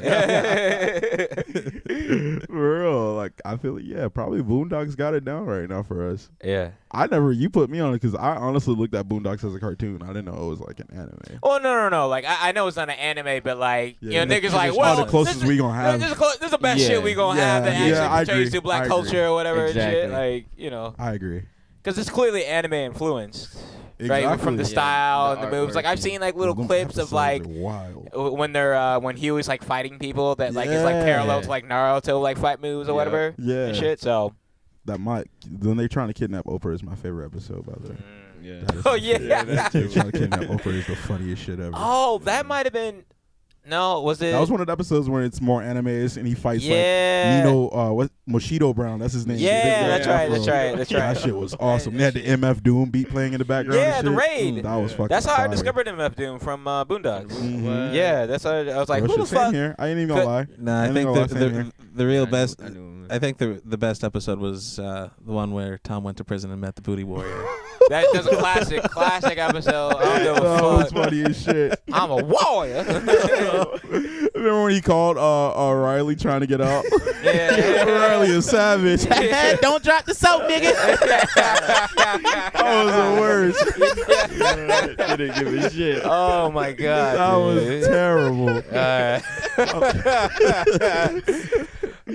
for real, like I feel like, yeah, probably Boondocks got it down right now for us. yeah. You put me on it because I honestly looked at Boondocks as a cartoon. I didn't know it was like an anime. Oh, no. Like, I know it's not an anime, but like, Yeah, you know, niggas like, all well, the closest this we gonna have. This is the best Yeah. shit we gonna have that Yeah, actually I portrays agree. to black I culture agree. or whatever and shit. Exactly. Like, you know, I agree. because it's clearly anime influenced. Right, Exactly. from the Yeah, style the and the moves. Like artwork I've and- seen like little Them clips of episodes like are wild. when they're when Huey's like fighting people that like is like Yeah. parallel to like Naruto like fight moves or Yeah. whatever Yeah. and shit. So When they trying to kidnap Oprah is my favorite episode, by the way. Yeah. That is- Oh, yeah. They trying to kidnap Oprah is the funniest shit ever. oh, that might have been was it? That was one of the episodes where it's more animes and he fights Yeah. like Nino, Moshido Brown. That's his name. Yeah, His that's right, afro. that's right, that's right. That shit was awesome. They had the MF Doom beat playing in the background. Yeah, and the shit. raid. That was fucking. That's how I fire. discovered MF Doom from Boondocks. Mhm. Yeah, that's how I was like, Real who the shit, same fuck? here. I ain't even gonna Could- lie. No, I I ain't think gonna lie, same here. the real I knew- best. I knew him. I think the best episode was the one where Tom went to prison and met the Booty Warrior. That's a classic episode. I don't give a That was fuck. funny as shit. I'm a warrior. Remember when he called Riley trying to get out? Yeah. Riley is savage. Don't drop the soap, nigga. That was the worst. He didn't give a shit. Oh my god. That was dude. terrible.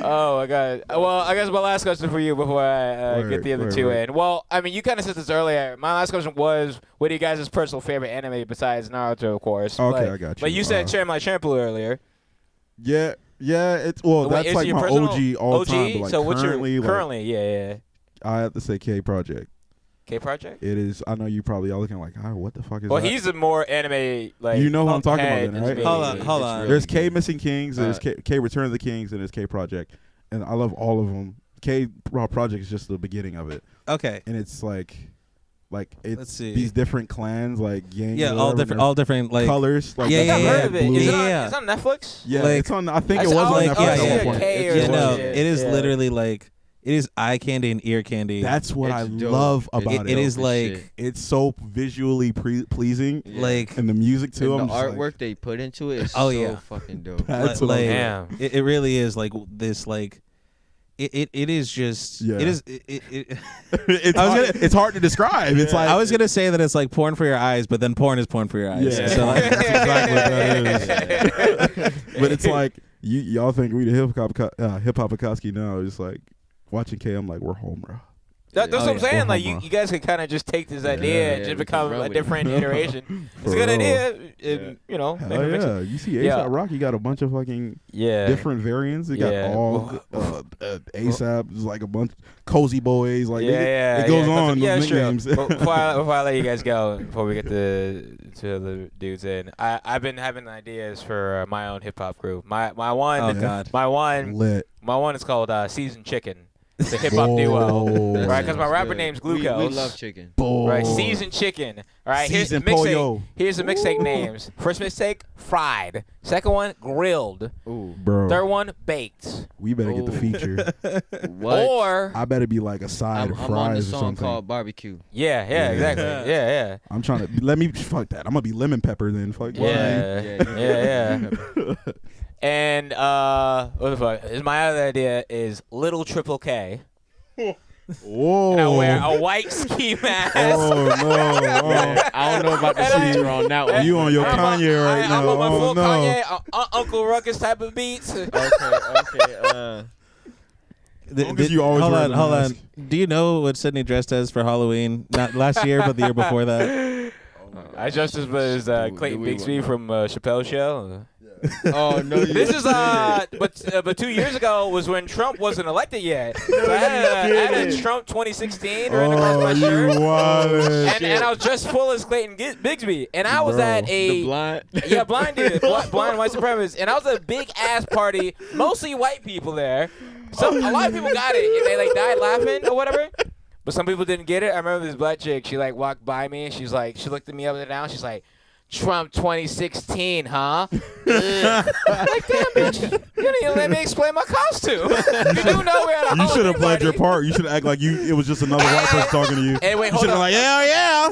Oh my god. Well, I guess my last question for you before I get the other two in. Well, I mean, you kind of said this earlier. My last question was, what are you guys' personal favorite anime besides Naruto, of course? Okay, I got you. But you said Chainsaw Champloo earlier. Yeah, it's Wait, that's is like it your my personal OG all OG? time. But like So what's your currently, currently? Yeah. I have to say K Project. K Project. It is. I know you probably are looking like, what the fuck is Well, that? he's a more anime like. You know what I'm talking about head then, than right? me. Hold on. There's K Missing Kings, there's K Return of the Kings, and there's K Project, and I love all of them. K Project is just the beginning of it, Okay. and it's like it's Let's see. these different clans, like gangs. Yeah, or all whatever, different like colors. Like Yeah, I think I've yeah, heard of it. blue. Is it Yeah. on, it's on Netflix? Yeah, like- it's on. I think it I was saw, on like, Netflix oh, at yeah, one point. K or Yeah, some no, shit. it is Yeah. literally like it is eye candy and ear candy. That's what It's I dope. love about it. It is Dope as like shit. It's so visually pleasing, Yeah. like and the music too. And I'm the just artwork like, they put into it is Oh, so yeah. fucking dope. That's like, what I love. Damn. it really is like this like it is just Yeah. it is it's hard to describe. It's like I was gonna say that it's like porn for your eyes, but then porn is porn for your eyes. Yeah. So, like, That's exactly what that is. But it's like y'all think we the hip hop Akoski now. It's like watching K. I'm like, we're home, bro. That's Oh, what I'm yeah. saying. Like Well, you guys could kind of just take this idea and yeah, just we become can run a with it. different iteration. It's a For good real. idea. And, you know, Hell maybe mix it. yeah, you see Yeah. ASAP Rocky got a bunch of fucking Yeah. different variants. They got Yeah. all ASAP is like a bunch Cozy Boys. Like yeah, it goes yeah. on. Yeah, Those sure. nicknames. Before I let you guys go, before we get to the dudes in, I've been having ideas for my own hip hop group. My one. oh god. My one. Lit. My one is called Seasoned Chicken. It's a hip hop duo. Whoa. Right, because my Sounds rapper good. name's We Glucose. love chicken. Right, Seasoned Chicken. All right, here's the Seasoned mixtape. pollo. Here's the mixtape names. First mixtape, fried. Second one, grilled. Ooh. Bro, Third one, baked. we better get the Ooh. feature. What? Or I better be like a side of I'm on the fries or song something. called Barbecue. yeah, exactly. Yeah. I'm trying to let me fuck that. I'm gonna be lemon pepper then. Fuck Yeah. And what the fuck? Is my other idea is Little Triple K. Whoa. And I wear a white ski mask. Oh no. I don't know about the And future on that one. You on your I'm on- Kanye right now. I'm on my Oh, full no. Kanye, Uncle Ruckus type of beats. Okay. long as you always hold wear on, the hold on. mask. Do you know what Sydney dressed as for Halloween? Not last year, but the year before that. I dressed as Clayton we Bixby from Chappelle's Show. Oh no! This is but 2 years ago was when Trump wasn't elected yet. So I had a Trump 2016 running across my Oh, shirt. you wildin'. And I was dressed full as Clayton Bixby, and I was Bro. at The a blind. blind dude, blind white supremacist, and I was at a big ass party, mostly white people there. A lot of people got it, and they like died laughing or whatever. But some people didn't get it. I remember this black chick. She like walked by me, and she's like, she looked at me up and down. She's like, Trump 2016, huh? I'm like, damn, bitch, you didn't even let me explain my costume. You do know we're at a You should have Halloween played your party. part. You should act like it was just another white person talking to you. Hey, wait, You hold should have on. been like, yeah.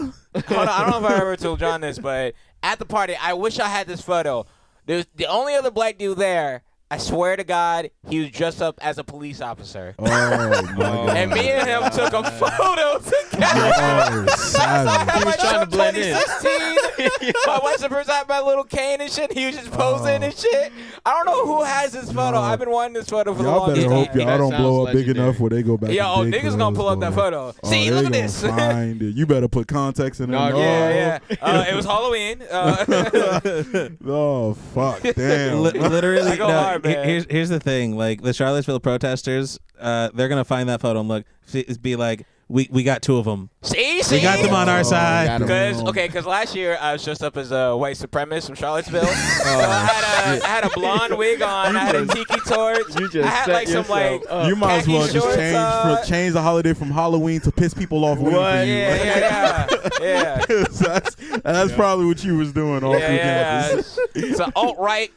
Hold on, I don't know if I ever told John this, but at the party, I wish I had this photo. There's the only other black dude there. I swear to God, he was dressed up as a police officer. Oh my god. And me and him took a photo together. Oh, I savage. had my trying to Trump blend in. 2016. My white supremacist had my little cane and shit. He was just posing and shit. I don't know who has this photo. I've been wanting this photo for the Y'all longest better hope time. y'all That don't blow sounds up big legendary. enough where they go back. Yeah, to oh, big niggas gonna pull up that boy. photo. Oh, See, they look at gonna this. Find it. You better put context in it. No, Yeah. It was Halloween. Oh fuck, damn. Literally, I go no, hard, man. here's the thing. Like the Charlottesville protesters, they're gonna find that photo and look, be like, we got two of them. See? We got them on our Oh, side. got 'em. Because last year I was dressed up as a white supremacist from Charlottesville. So I had a blonde wig on. I had a tiki torch. You just I had set like some like yourself up. You might as well khaki just shorts, change the holiday from Halloween to piss people off. What? For you. Yeah. that's probably what you was doing all through campus. It's an alt-right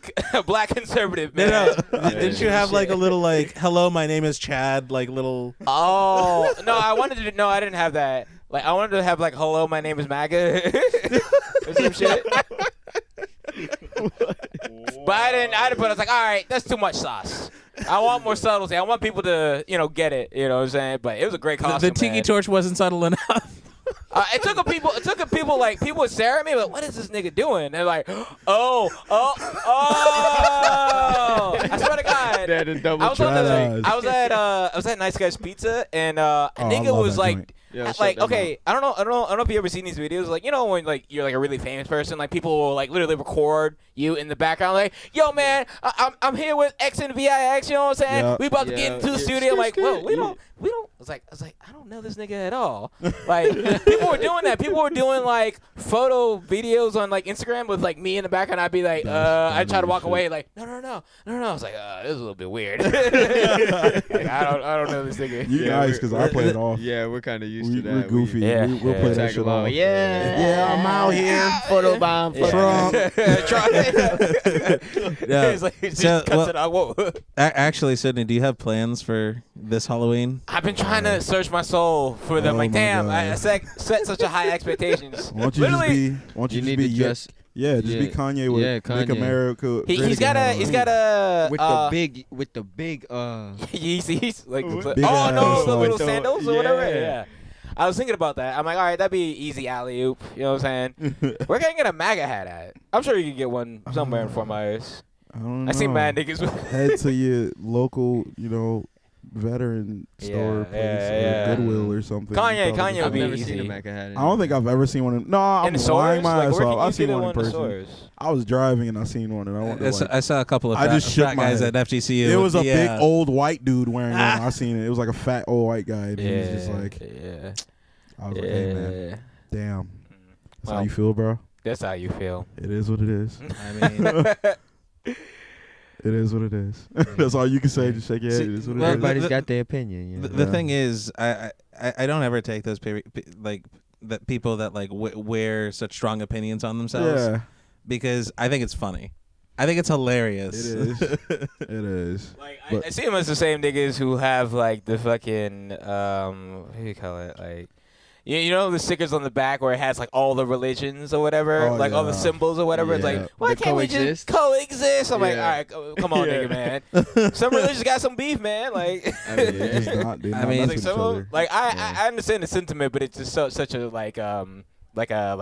black conservative, man. No. Didn't you have like a little like, hello, my name is Chad, like little? Oh no, I wanted to. No, I didn't have that. Like I wanted to have like hello, my name is MAGA or some shit. But I didn't put. I was like, all right, that's too much sauce. I want more subtlety. I want people to, get it. You know what I'm saying? But it was a great costume. The tiki torch wasn't subtle enough. It took people like people would stare at me like, what is this nigga doing? They're like, oh. I swear to God. That is double I was at Nice Guys Pizza and a nigga was like. joint. Yeah, Like okay, I don't know if you ever seen these videos. Like when like you're like a really famous person, like people will like literally record you in the background. Like, yo man, I'm here with XNVIX. You know what I'm saying? Yeah. We about to get into the studio. I'm like, whoa, we don't. I was like, I don't know this nigga at all. Like people were doing that. People were doing like photo videos on like Instagram with like me in the background. I'd be like, I try to walk away. Like, no. I was like, this is a little bit weird. Like, I don't know this nigga. You nice because I play it off. Yeah, we're kind of used to We're that. goofy. Yeah. We'll play that shit off. Yeah, I'm out here. Photobomb. Yeah. He's like, he just So, cuts it out. Whoa. Actually, Sydney, do you have plans for this Halloween? I've been trying to search my soul for them. Oh Like, my damn, I God. set such a high expectations. Why don't you just be? Why don't You you need just to be? dress Yeah, just be yeah. Kanye with Yeah, Make Kanye. America. He's Great got Again a with the big Yeezys, like Big oh ass, no, the like- little sandals or Yeah. whatever. Yeah. I was thinking about that. I'm like, all right, that'd be easy alley oop. You know what I'm saying? Where can I get a MAGA hat at? I'm sure you can get one somewhere in Fort Myers. I don't know. I see mad niggas with Head to your local, veteran store place yeah. or Goodwill or something. Kanye You probably would I've be can- never easy. seen a Maca hat. I don't think I've ever seen one. No, I'm in the lying stores. my Like, ass where off. can I've you seen get one in one in the person. stores? I was driving and I seen one and I wanted to, I saw a couple of I fat, just shook fat my guys head. at FGCU. It was a yeah. big old white dude wearing one. I seen it. It was like a fat old white guy. And he was just like, yeah. I was like, hey man, damn. That's how Well, you feel, bro? That's how you feel. It is what it is. I mean, It is what it is. That's all you can say. Just shake your head. See, It is what well, it is. Everybody's got their opinion. You know? the Yeah. thing is, I don't ever take those that people that like wear such strong opinions on themselves Yeah, because I think it's funny. I think it's hilarious. it is. It is. Like But- I see them as the same niggas who have like the fucking what do you call it? Like you know the stickers on the back where it has like all the religions or whatever, Oh, like all the yeah. symbols or whatever. It's Yeah. like why They can't we just coexist? coexist? I'm like, Yeah. all right, come on, nigga, man. Some religions got some beef, man. Like, I mean, They're just not. They're I not mean, messing like with some each of- other. like I understand the sentiment, but it's just such a like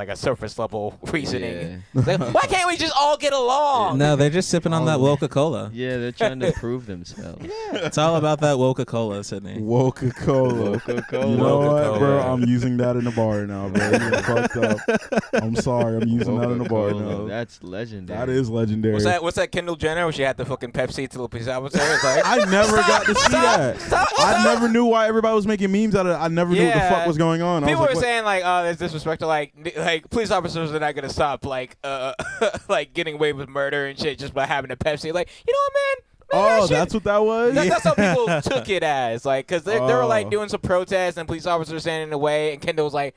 a surface level reasoning. Like, why can't we just all get along? No, they're just sipping on that Oh. Coca-Cola. Yeah, they're trying to prove themselves. It's all about that Coca-Cola, Sydney. Coca-Cola. Coca-Cola. You know what, Coca-Cola. bro? I'm using that in the bar now, bro. You fucked up. I'm sorry. I'm using that in the bar Coca-Cola, now. That's legendary. That is legendary. What's that Kendall Jenner where she had the fucking Pepsi to the police officer? It's like, I never got to see that. stop. I never knew why everybody was making memes out of it. I never knew what the Yeah. fuck was going on. I People was were like, what? saying like, oh, there's disrespect to like police officers are not gonna stop like like getting away with murder and shit just by having a Pepsi. Like, you know what, man? Oh, that shit- that's what that was? That's how people took it as like, cause they were like Oh. doing some protests and police officers standing in the way, and Kendall was like,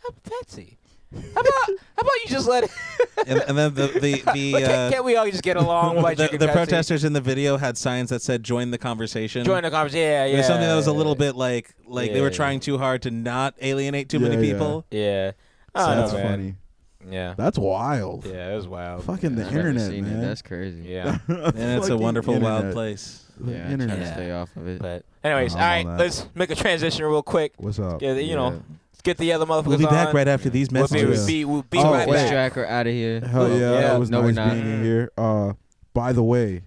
"Have a Pepsi. How about you just let it?" And then the Like, can't we all just get along by drinking the Pepsi? protesters in the video had signs that said "Join the conversation." Join the conversation. Yeah, yeah. It was something that was a little bit like they were Yeah. trying too hard to not alienate too many Yeah, yeah. people. Yeah. So I don't that's know, man. funny. Yeah. That's wild. Yeah, it was wild. Fucking the I've never internet, seen it. man. That's crazy. Yeah. And it's a Fucking wonderful, wild internet. place. The Yeah, I try internet. to stay off of it. But anyways, I'm all on right, that. let's make a transition real quick. What's up? Yeah, you know, let's get the other motherfuckers We'll be back on. right after these We'll messages. Yeah. be Oh, right wait. back. Tracker out of here. Hell yeah, Yeah. it was No, we're nice not. being in here. By the way,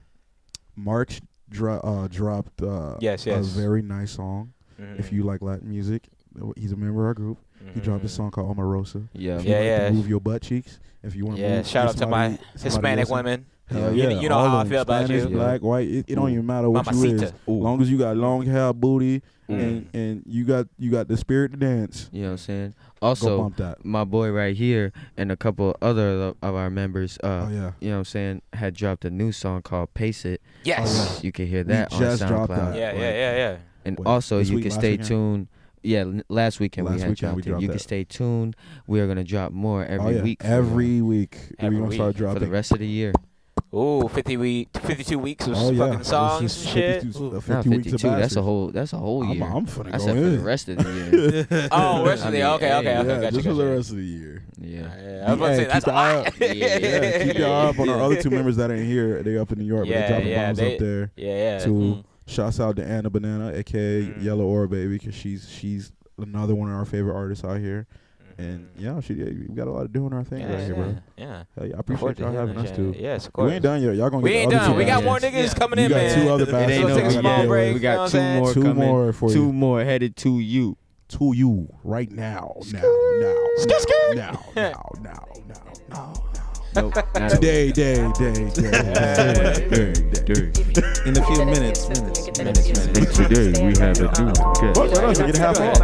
March dropped Yes, a yes. very nice song. Mhm. If you like Latin music, he's a member of our group. He dropped a song called Omarosa. Yeah. If you Yeah, like to yeah. move your butt cheeks. If you want to Yeah, move, shout give out to my somebody Hispanic else- women. Hell You- yeah, you know all how I of them. feel about Spanish, you. black, white. It don't even matter what you Mamacita. is. Long as you got long hair, booty, Mm. and you got the spirit to dance. You know what I'm saying? Go Also, bump that. my boy right here and a couple other of our members, Oh yeah. you know what I'm saying, had dropped a new song called Pace It. Yes. You can hear We that on just dropped SoundCloud. that. Yeah. And Wait, also, this you week, can last stay weekend? tuned. Yeah, last weekend Last we had weekend we dropped it. dropped You can that. stay tuned. We are going to drop more every Oh yeah. week. for Every week. Every We're gonna start week. for the dropping. rest of the year. Ooh, 52 weeks of fucking songs and shit. 50 weeks of 52. That's a whole year. I'm finna I go said for in. the rest of the year. Oh, rest of the year. Okay. Yeah, Gotcha. just for the rest of the year. Yeah. I was about to say that's a lot. Yeah, keep your eye up on our other two members that ain't here. They up in New York, but they dropping bombs up there. Yeah. Too. Shouts out to Anna Banana, aka Yellow Aura Baby, because she's another one of our favorite artists out here. And we got a lot of doing our thing right here, bro. Yeah. Hell yeah, I appreciate y'all having us too. Yes, of course. We ain't done yet. Y'all gonna We get ain't the other done. two We got guys. more niggas coming You in, got man. two other It bastards. ain't Take a no small big break, deal. We you know got what two I'm more Two coming. more for you. Two more headed to you. To you right now. Nope. Day. In a few minutes. Today we have a new guest. What else? Get half off.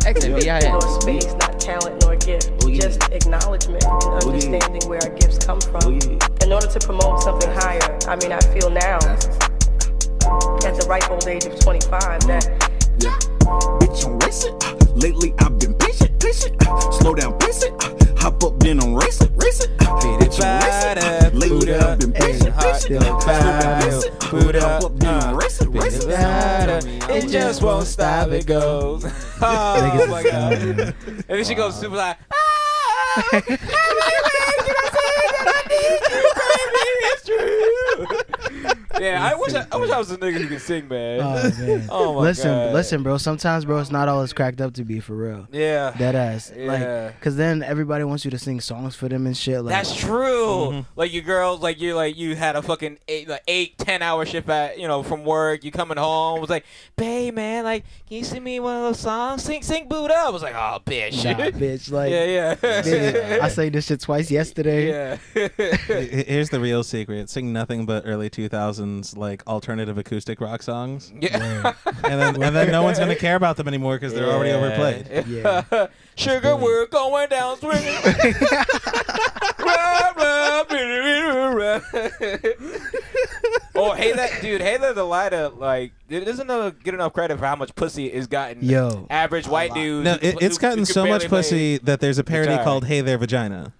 XNVIX. Space, not talent nor gift, just acknowledgement and understanding where our gifts come from. In order to promote something higher, I mean, I feel now, at the ripe old age of 25, that Bitch, I'm racing. Lately I've been patient. Slow down, pace it. Hop up, then I'm racing. Bitch, I'm racing. Lately I've been patient. Slow down, pace it. Hop up, then I'm racing. It just won't stop. It goes. Oh my god. And then she goes super like. It's true. Yeah, I wish I was a nigga who could sing, man. Oh man. Oh my god. Listen, bro. Sometimes, bro, it's not all it's cracked up to be for real. Yeah. Dead ass. Yeah. Like, cause then everybody wants you to sing songs for them and shit. Like, That's true. Like your girls, like you had a fucking 10-hour shift at from work. You coming home, was like, babe, man, like, can you sing me one of those songs? Sing Buddha. I was like, oh, bitch. nah, bitch. Like, yeah. nigga, I sang this shit twice yesterday. Yeah. Here's the real secret: sing nothing but early 2000s like alternative acoustic rock songs, Yeah. and then no one's gonna care about them anymore because they're already overplayed. Yeah. Sugar, we're going down swinging. Oh, hey that Delilah, like, it doesn't get enough credit for how much pussy it's gotten. Yo. Average white dudes. No, it's gotten who so can much barely pussy that there's a parody guitar. called "Hey There Vagina."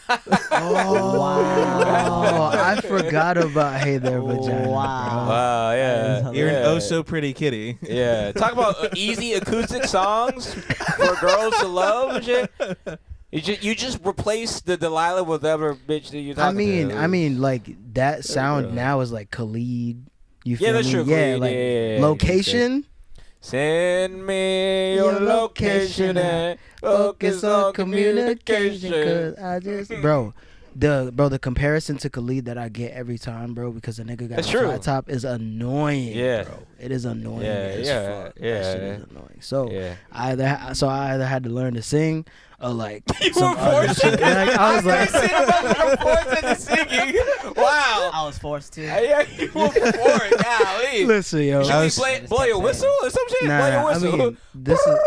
Oh, wow. I forgot about Hey There Vagina. Wow, yeah. You're yeah. an oh so pretty kitty. Yeah. Talk about easy acoustic songs for girls to love and shit. You just replace the Delilah with whatever bitch that you're talking to. I mean, like that sound now is like Khalid. You feel that's me? true. Yeah, Khalid, like yeah. Location. Send me your location and focus on communication. 'Cause I just, bro, the comparison to Khalid that I get every time, bro, because the nigga got That's a true. flat top is annoying. Yeah. Bro. It is annoying. Yeah, as yeah, fuck. yeah. That shit is annoying. So Yeah. I either had to learn to sing or like You some were other forced shit. Like, I was like, forced into singing. Wow. I was forced to. Yeah, you were forced. Golly. listen, yo. Should we blow your whistle or some shit? Blow your Nah, I whistle. mean, this is.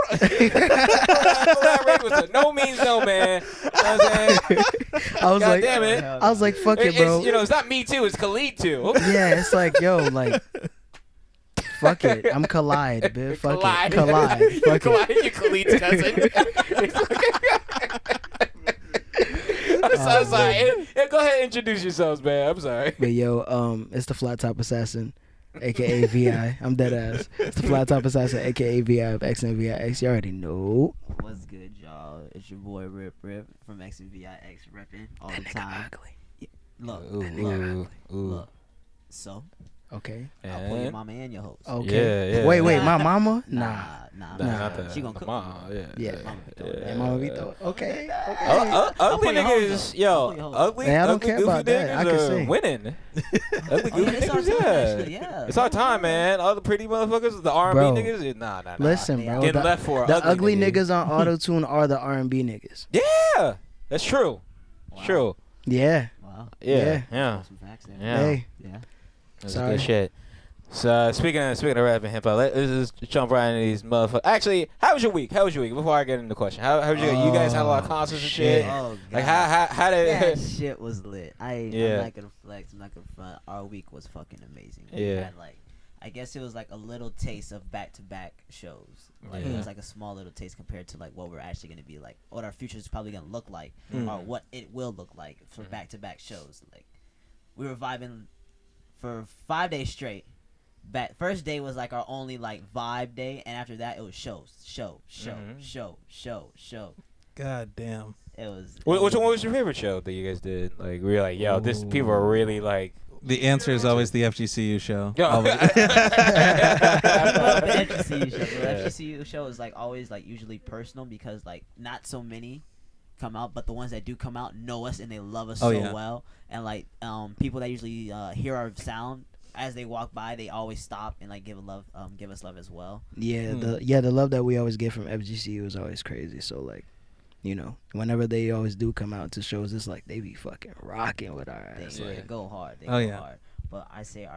No means no, man. You know what I'm saying? I was God like, damn it. I was like, fuck it, bro. It's not me too. It's Khalid too. Yeah, it's like, yo, like, fuck it. I'm Collide, bitch. Fuck Collide. it. Collide. Fuck Collide, it. you Khalid's cousin. I'm sorry. Go ahead and introduce yourselves, man. I'm sorry. But yo, it's the Flat Top Assassin, aka VI. I'm dead ass. It's the Flat Top Assassin, aka VI of XNVIX. You already know. What's good, y'all? It's your boy Rip from XNVIX repping all the time. Ugly. Look, look. So, Okay. I'll pull your mama and your host. Okay. Yeah. Wait, my mama? Nah. Nah. Not that. She gonna cook. Mom, yeah. Yeah. Mama be throwing Yeah, that. Mama Vito. Okay. Ugly put your hoes niggas, up. yo, I'll put your hoes up. ugly, Man, I don't ugly, care goofy about that. I niggas can are sing. winning. Ugly, Oh, goofy yeah, it's our niggas, time, yeah. actually, yeah. It's our time, man. All the pretty motherfuckers, the R&B Bro, niggas, nah. Listen, bro. Getting left for the ugly ugly niggas. niggas on auto-tune are the R&B niggas. Yeah, that's true. Wow. True. Yeah. Wow. Yeah. Some facts there. Yeah. Hey. Yeah. That's Sorry. good shit. So speaking of rap and hip hop, let's just jump right into these motherfuckers. Actually, how was your week? Before I get into the question, how was your? You guys had a lot of concerts and shit. Oh, Like God. how did? That shit was lit. I'm Yeah. not gonna flex. I'm not gonna front. Our week was fucking amazing. We Yeah. had, like, I guess it was like a little taste of back-to-back shows. Like Yeah. it was like a small little taste compared to like what we're actually gonna be like, what our future is probably gonna look like, or what it will look like for back-to-back shows. Like we were vibing for 5 days straight. First day was like our only like vibe day, and after that it was show. God damn. It was. Which one was your favorite show that you guys did? Like we were like, yo, this people are really like. The answer is always the FGCU show. Always. I love the FGCU show. The FGCU show is like always like usually personal because like not so many come out, but the ones that do come out know us and they love us well. And like people that usually hear our sound as they walk by, they always stop and like give us love as well. Yeah, the love that we always get from FGCU is always crazy. So like, you know, whenever they always do come out to shows, it's like they be fucking rocking with our ass. They go hard. They Oh, go yeah. hard. But I say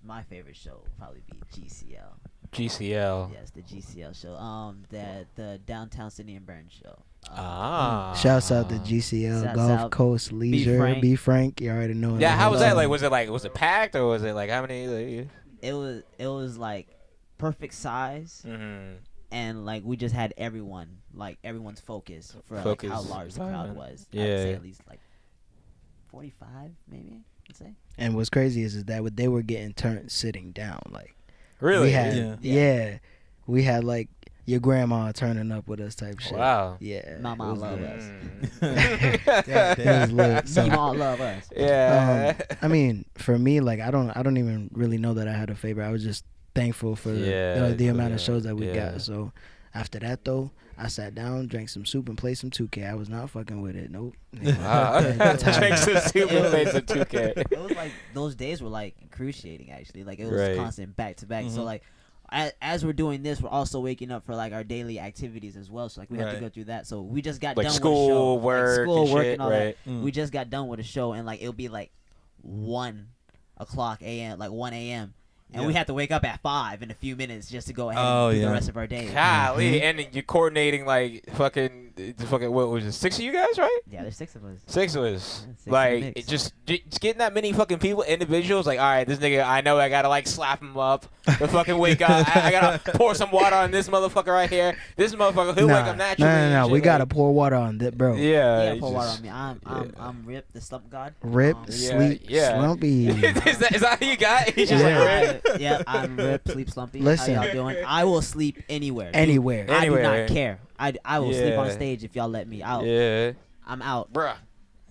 my favorite show will probably be GCL. GCL. Yes, the GCL show. The Downtown Sydney and Burn show. Shouts out to GCL, Shouts Gulf out Coast Leisure, B Frank. You already know. Yeah, how was that? Like, was it packed or was it like how many? Like, It was like perfect size. mm-hmm. And like we just had everyone's focus for like, how large the crowd was. Yeah, I'd say at least like 45, maybe. I'd say. And what's crazy is that they were getting turned sitting down. Like Really? we had, we had like your grandma turning up with us type shit. Wow. Yeah. Mama love us. It was lit. So, Mama love us. Yeah. I mean, for me, like I don't even really know that I had a favorite. I was just thankful for the amount of shows that we got. So after that though, I sat down, drank some soup, and played some 2K. I was not fucking with it. Nope. Drank some soup and played some 2K. It was like those days were like excruciating actually. Like it was constant back to back. So like as we're doing this, we're also waking up for like our daily activities as well. So like we have to go through that. So we just got like done school, with a show. work, like school, work, shit, and all right? that. We just got done with a show, and like it'll be like 1 a.m., like 1 a.m. And we have to wake up at 5 in a few minutes just to go ahead and do the rest of our day. Golly, and then you're coordinating like fucking what was it? 6 of you guys, right? Yeah, there's 6 of us. 6 of us. Yeah, 6 like mix. it just getting that many fucking people, individuals. Like, all right, this nigga, I know I gotta like slap him up. The fucking wake up. I gotta pour some water on this motherfucker right here. This motherfucker, he'll wake up naturally. No. We gotta pour water on that, bro. Yeah. Pour water on me. I'm Rip, the slump god. Rip, sleep, slumpy. is that who you got? He's just like Rip. Yeah, I'm Rip, sleep, slumpy. Listen. How y'all doing? I will sleep anywhere. Anywhere. I do not care. I will sleep on stage if y'all let me out. Yeah. I'm out. Bruh.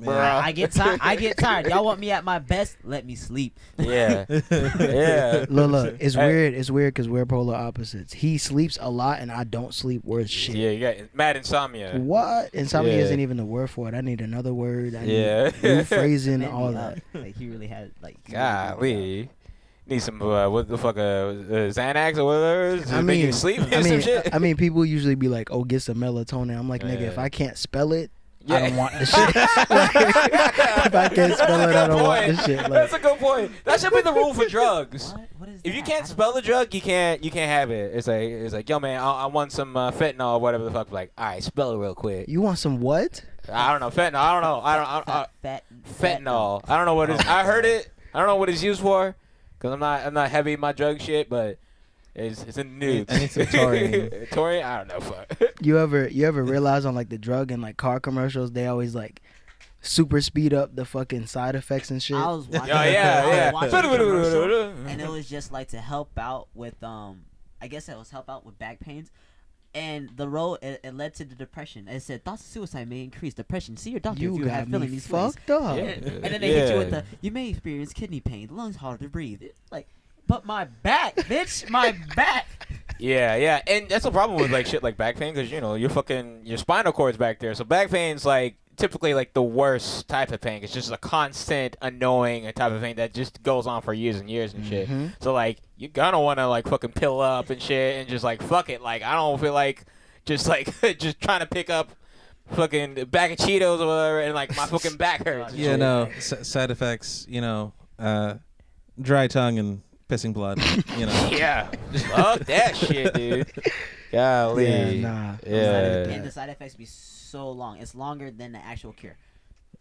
I get tired. I get tired. Y'all want me at my best? Let me sleep. Yeah. Yeah. Look, it's weird. It's weird because we're polar opposites. He sleeps a lot and I don't sleep worth shit. Yeah, you got mad insomnia. What? Insomnia isn't even the word for it. I need another word. I need new phrasing, all that. Like he really had like. Golly. Need some what the fuck Xanax or whatever to make you sleep and some shit. I mean, people usually be like, "Oh, get some melatonin." I'm like, nigga, if I can't spell it, Yeah. I don't want the shit. If I can't spell it, I don't want the shit. Like, that's a good point. That should be the rule for drugs. What is If you that? can't spell the drug, you can't have it. It's like yo man, I want some fentanyl or whatever the fuck. Like, all right, spell it real quick. you want some what? I don't know fentanyl. I don't know. I don't. Fentanyl. I don't know what it's. I heard it. I don't know what it's used for. Cause I'm not heavy in my drug shit, but it's in the news. I need some taurine. Taurine? I don't know. Fuck. You ever realize on like the drug and like car commercials, they always like super speed up the fucking side effects and shit. I was watching. yeah. I was watching a commercial, and it was just like to help out with I guess it was help out with back pains. And the role it led to the depression. It said thoughts of suicide may increase depression. See your doctor if you have feeling these ways. fucked up. Yeah. And then they hit you with the you may experience kidney pain, lungs harder to breathe. Like, but my back, bitch, my back. Yeah, and that's the problem with like shit like back pain because your spinal cord's back there, so back pain's like typically like the worst type of pain. It's just a constant annoying type of pain that just goes on for years and years and shit. So like you're gonna want to like fucking pill up and shit and just like fuck it. Like I don't feel like just just trying to pick up fucking bag of Cheetos or whatever and like my fucking back hurts. and Yeah, shit. no side effects. Dry tongue and pissing blood. Yeah, fuck that shit, dude. Golly. Yeah, And the side effects be so long. It's longer than the actual cure.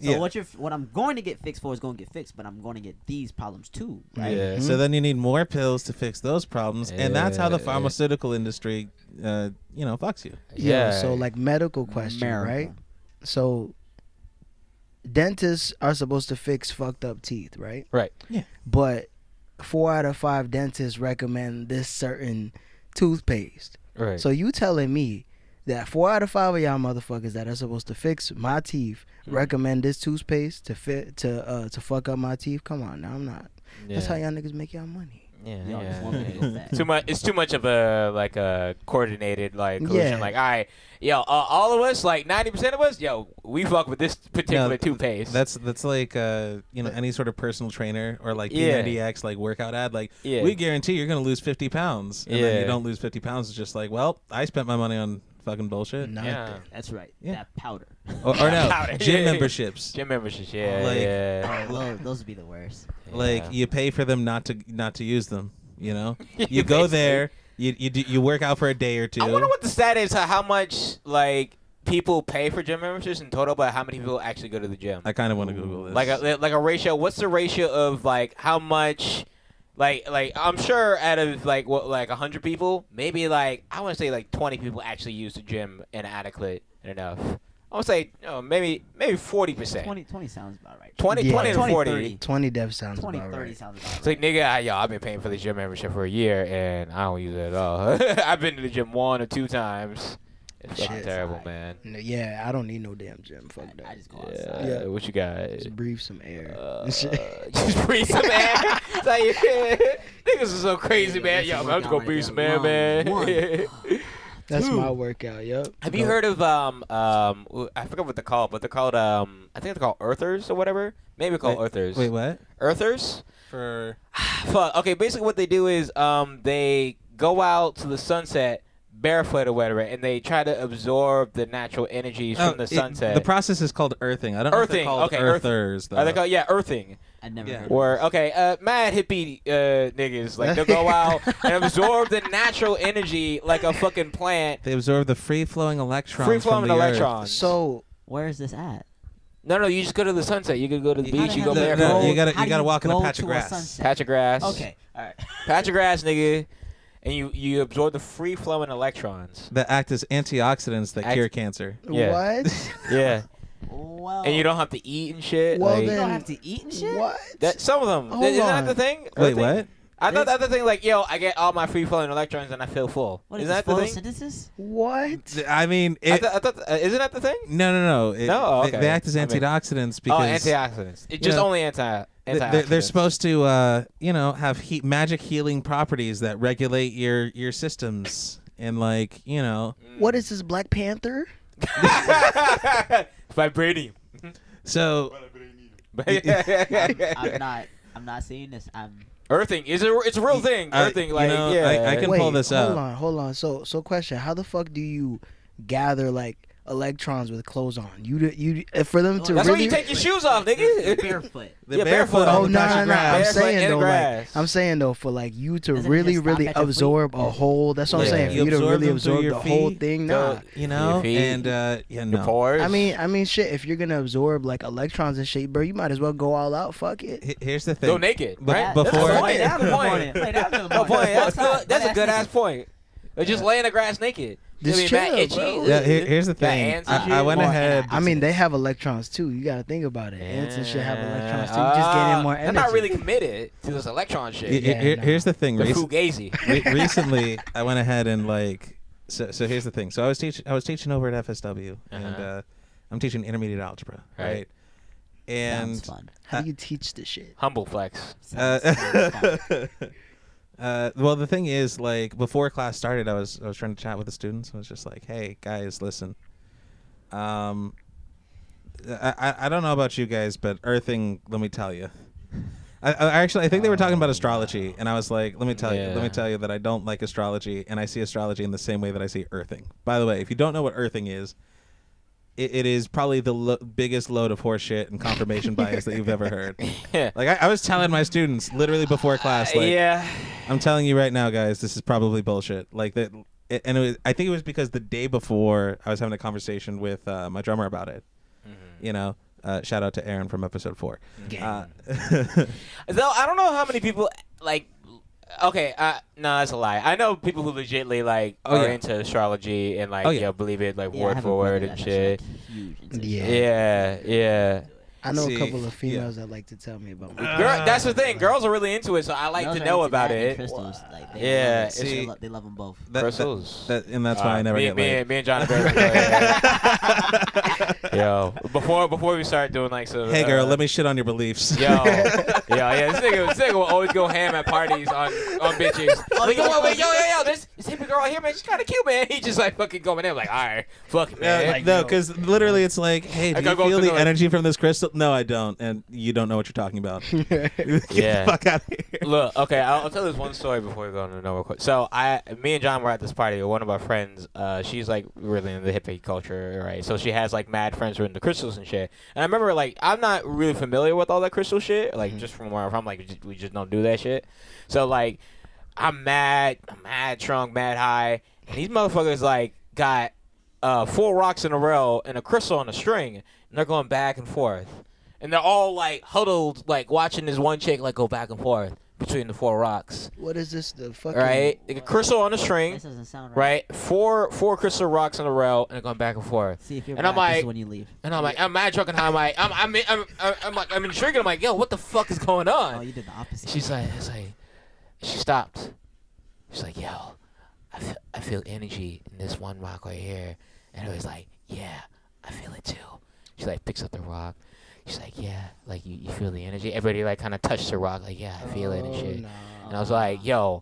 So what I'm going to get fixed for is going to get fixed, but I'm going to get these problems too, right? Yeah. So then you need more pills to fix those problems, and that's how the pharmaceutical industry, fucks you. Yeah. So like medical question, America. right? So dentists are supposed to fix fucked up teeth, right? Right. Yeah. But 4 out of 5 dentists recommend this certain toothpaste. Right. So you telling me that 4 out of 5 of y'all motherfuckers that are supposed to fix my teeth recommend this toothpaste to fuck up my teeth? Come on, now I'm not. Yeah. That's how y'all niggas make y'all money. Yeah. It's too much of a coordinated collusion. Like, all right, all of us, like 90% of us, we fuck with this particular toothpaste. That's like any sort of personal trainer or like P90X like workout ad. Like, we guarantee you're gonna lose 50 pounds, and then you don't lose 50 pounds. It's just like, well, I spent my money on fucking bullshit. That's right. That powder. Or no, gym memberships. Gym memberships, Those would be the worst. Like, you pay for them not to use them. You know, you go there, you work out for a day or two. I wonder what the stat is. How much like people pay for gym memberships in total, but how many people actually go to the gym? I kind of want to Google this. Like a ratio. What's the ratio of like how much? Like I'm sure out of like 100 people, maybe like I want to say like 20 people actually use the gym inadequate enough. I would say maybe 40%. 20 sounds about right. 20 to 40. 30. 20 dev sounds 20, about 30 right. sounds about right. It's like, nigga, I've been paying for the gym membership for a year and I don't use it at all. I've been to the gym 1 or 2 times. It's fucking terrible, man. Yeah, I don't need no damn gym. Fuck that. I just go outside. Yeah. What you got? Just breathe some air. Just breathe some air. It's like, niggas are so crazy, man. Yo, I'm just gonna breathe some air, man. That's my workout. Yep. Have you heard of I forgot what they're called, but they're called I think they're called Earthers or whatever. Maybe called Earthers. Wait, what? Earthers? For Fuck. Okay, basically what they do is they go out to the sunset barefoot or whatever, and they try to absorb the natural energies from the sunset. The process is called earthing. I don't know if they're called earthers, though. Are they called earthing? I never heard Or mad hippie niggas, like they'll go out and absorb the natural energy like a fucking plant. They absorb the free-flowing electrons. Free-flowing from the electrons. Earth. So where is this at? No, you just go to the sunset. You could go to the beach. You go barefoot. No, you gotta walk in a patch of grass. Patch of grass. Okay, all right. Patch of grass, nigga. And you absorb the free-flowing electrons. That act as antioxidants that cure cancer. Yeah. what? Yeah. Well, And you don't have to eat and shit. Well, like, you then- don't have to eat and shit? What? some of them. Hold Isn't that on. the thing? Wait, Earthing? what? I thought the other thing, like, I get all my free-flowing electrons and I feel full. What is Isn't that the thing? photosynthesis? What? I mean, I thought, isn't that the thing? no. No? Okay. They act as antioxidants because antioxidants. It's just only antioxidants. they're supposed to, have magic healing properties that regulate your systems and What is this, Black Panther? Vibranium. So I'm not saying this. Earthing it's a real thing. Earthing, I can Wait, pull this up. Hold on. So question: how the fuck do you gather electrons with clothes on? You for them to That's really. when you take your shoes off, nigga. Barefoot. The barefoot. Oh on no, the patch of grass. Barefoot I'm in saying grass. though, for you to Doesn't it really, just stop really at your feet? absorb a whole. That's what I'm Yeah. saying. For You you to absorb really them through absorb your the whole feet, thing, nah. Your feet, and your no. pores. I mean, shit. If you're gonna absorb electrons and shit, bro, you might as well go all out. Fuck it. Here's the thing. Go naked. But Right? before- That's the point. No point. That's a good ass point. Or just lay in the grass naked. Just You know what I chill, mean? Mad itchy. bro. Yeah, here's the Got thing. ants and I shit? went ahead. I mean, they have electrons too. You gotta think about it. Ants and shit have electrons too. You just getting more energy. I'm not really committed to this electron shit. Here's the thing. The fugazi. Recently, I went ahead and So here's the thing. So I was teaching over at FSW, and I'm teaching intermediate algebra, right? And Sounds fun. How do you teach this shit? Humble flex. Well, the thing is, before class started, I was trying to chat with the students. I was just like, "Hey, guys, listen. I don't know about you guys, but earthing. Let me tell you. I think they were talking about astrology, and I was like, let me tell you that I don't like astrology, and I see astrology in the same way that I see earthing. By the way, if you don't know what earthing is, it is probably the biggest load of horseshit and confirmation bias that you've ever heard. Yeah. I was telling my students literally before class, I'm telling you right now, guys, this is probably bullshit. And I think it was because the day before I was having a conversation with my drummer about it. Mm-hmm. Shout out to Aaron from episode 4. Though I don't know how many people Okay, no, that's a lie. I know people who legitly are into astrology and believe it word for word and shit. Huge into Yeah. I know a couple of females that like to tell me about. That's the thing. Girls are really into it, so I like Girls to are know into about that and it. crystals. Like, Yeah, they love them both. Crystals. And that's why I never get laid. Me and John are very Yo, before we start doing like so. Hey girl, let me shit on your beliefs. Yeah. This nigga will always go ham at parties on bitches. Like, yo, this hippie girl here, man, she's kind of cute, man. He just like fucking going in, like, all right, fuck it, man. Like, no, because literally it's like, hey, do you feel the energy from this crystal? No, I don't, and you don't know what you're talking about. Get the fuck out of here. Look, okay, I'll tell this one story before we go into no real quick. So me and John were at this party with one of our friends. She's like really into the hippie culture, right? So she has like mad friends who are into crystals and shit. And I remember like I'm not really familiar with all that crystal shit, like just from where I'm from, like we just don't do that shit. So like I'm mad drunk, mad high, and these motherfuckers like got 4 rocks in a row and a crystal on a string, and they're going back and forth. And they're all like huddled, like watching this one chick like go back and forth between the 4 rocks. What is this? The fucking right? A crystal on a string. This doesn't sound right. Right? 4 crystal rocks in a row, and they're going back and forth. See if you're and I'm black, like, this is when you leave. And I'm like, I'm mad drunk and high. I'm intrigued. I'm like, yo, what the fuck is going on? Oh, you did the opposite. She's like, she stopped. She's like, yo, I feel energy in this one rock right here, and I was like, yeah, I feel it too. She like picks up the rock. She's like, yeah, like you feel the energy. Everybody like kind of touched the rock, like, yeah, I feel it and shit. No. And I was like, yo,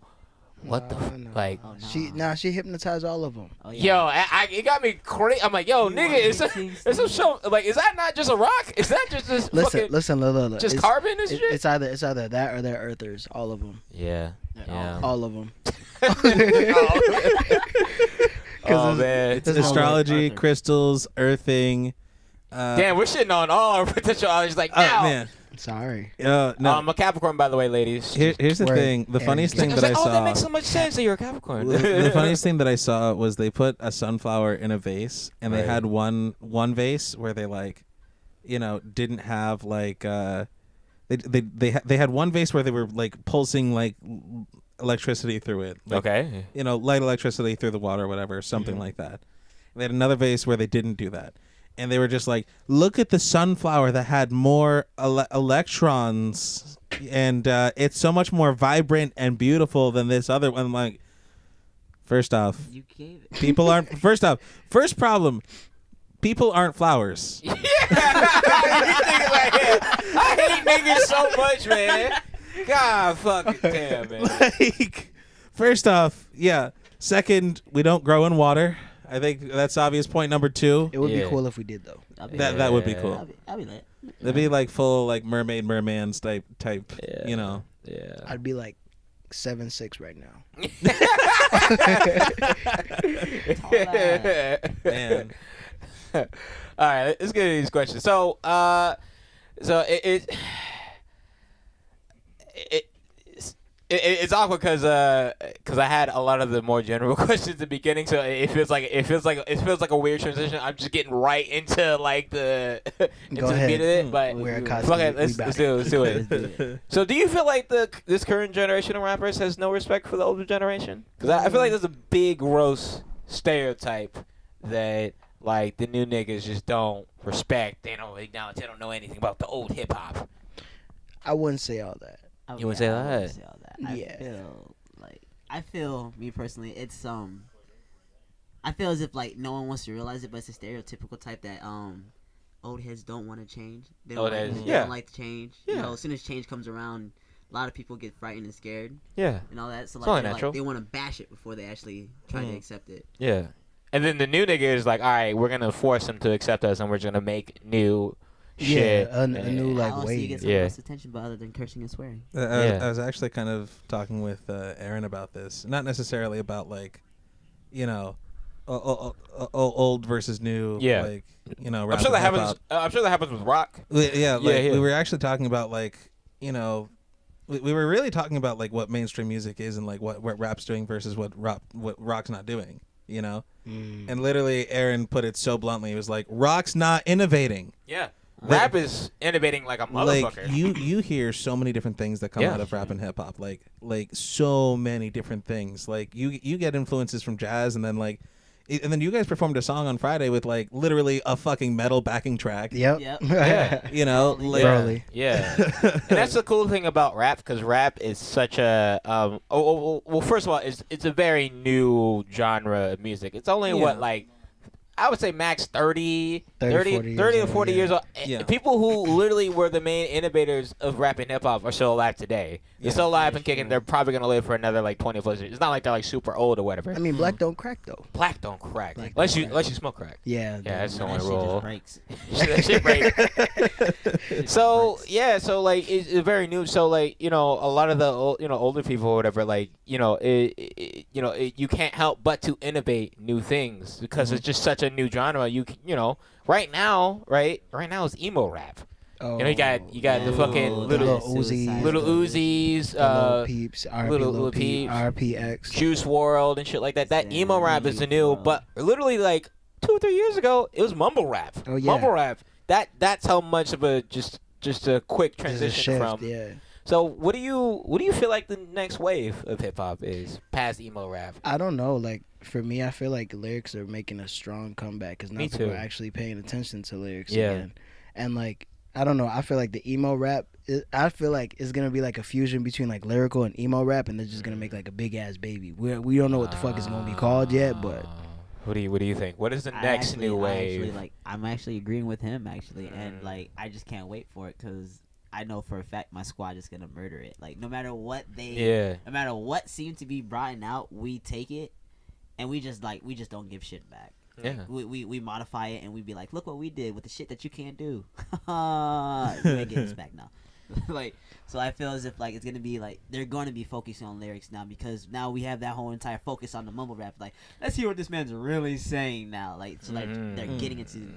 what the like? Oh, no. She hypnotized all of them. Oh, yeah. Yo, it got me crazy. I'm like, yo, nigga, is some show? Like, is that not just a rock? Is that just this fucking? Listen. Just it's, carbon and shit. It's either that or they're earthers. All of them. Yeah. All of them. Oh man, it's astrology, crystals, earthing. Damn, we're shitting on all our potential allergies. Like, oh now. man. Sorry. No. I'm a Capricorn, by the way, ladies. Here's the thing. The funniest thing that I saw. Oh, that makes so much sense that you're a Capricorn. The funniest thing that I saw was they put a sunflower in a vase, and they had one vase where they like, didn't have like they had one vase where they were like pulsing like electricity through it. Like, okay. Light electricity through the water or whatever, something like that. They had another vase where they didn't do that. And they were just like, look at the sunflower that had more electrons, and it's so much more vibrant and beautiful than this other one. Like, first off, you gave it. People aren't. First problem, people aren't flowers. Yeah, I hate niggas so much, man. God, fucking damn, man. Like, first off, yeah. Second, we don't grow in water. I think that's obvious point number 2. It would be cool if we did, though. That would be cool. I'd be lit. That'd be like full like mermans type. Yeah. Yeah. I'd be like 7'6" right now. Man. All right, let's get into these questions. So it's awkward because I had a lot of the more general questions at the beginning, so it feels like a weird transition. I'm just getting right into like the meat of it. But fuck it, let's do it. So do you feel like this current generation of rappers has no respect for the older generation? Because I feel like there's a big gross stereotype that like the new niggas just don't respect. They don't acknowledge. They don't know anything about the old hip hop. I wouldn't say all that. You would say that? I wouldn't say all that. Yeah. I feel me personally, it's I feel as if like no one wants to realize it, but it's a stereotypical type that old heads don't want to change. They don't like to change. Yeah. As soon as change comes around, a lot of people get frightened and scared. Yeah. And all that. So like they want to bash it before they actually try to accept it. Yeah. And then the new nigga is like, all right, we're gonna force them to accept us, and we're just gonna make new shit. A new like way. You get someone else's attention, but other than cursing and swearing. I was actually kind of talking with Aaron about this, not necessarily about like, old versus new. Yeah. Like, I'm sure that happens. I'm sure that happens with rock. We were actually talking about like, we were really talking about like what mainstream music is and like what rap's doing versus what rock's not doing. And literally Aaron put it so bluntly. He was like, rock's not innovating. Yeah. Rap is innovating like a motherfucker. Like you hear so many different things that come out of rap and hip hop. Like so many different things. Like you get influences from jazz, and then like and then you guys performed a song on Friday with like literally a fucking metal backing track. Yep. Yeah. You know, like, Broly. Yeah. And that's the cool thing about rap, because rap is such a well, first of all, it's a very new genre of music. It's only what, like, I would say max 30 to 40 years old. Yeah. People who literally were the main innovators of rap and hip hop are still alive today. They're still alive and kicking. They're probably gonna live for another like 20 plus years. It's not like they're like super old or whatever. I mean, black don't crack though. Black don't crack. Black unless don't you crack. smoke crack. Yeah. Yeah, that's the That only shit rule. just breaks. That shit break. So yeah, so like it's very new. So like, you know, a lot of the older people or whatever, like, you know, you can't help but to innovate new things because it's just such a new genre. You know, right now is emo rap. Oh, You know, you got the fucking little Uzis, Uzis, Lil Peeps, Lil Peeps, RPX. Juice WRLD and shit like that. That emo rap is the new, but literally like 2 or 3 years ago, it was mumble rap. Oh, yeah. Mumble rap. That's how much of a just a quick transition shift, from. Yeah. So what do you feel like the next wave of hip hop is past emo rap? I don't know. Like for me, I feel like lyrics are making a strong comeback because now Me people too. are actually paying attention to lyrics Yeah. again. And like I don't know. I feel like the emo rap. I feel like it's gonna be like a fusion between like lyrical and emo rap, and they're just gonna make like a big ass baby. We don't know what the fuck it's gonna be called yet, but What do you think? What is the next new wave? I'm actually agreeing with him and like I just can't wait for it because I know for a fact my squad is gonna murder it. Like no matter what no matter what seemed to be brought out, we take it, and we just don't give shit back. Yeah. We modify it and we be like, look what we did with the shit that you can't do. You ain't getting this back now. Like, so I feel as if like it's gonna be like they're going to be focusing on lyrics now because now we have that whole entire focus on the mumble rap. Like, let's hear what this man's really saying now. Like, so like they're getting into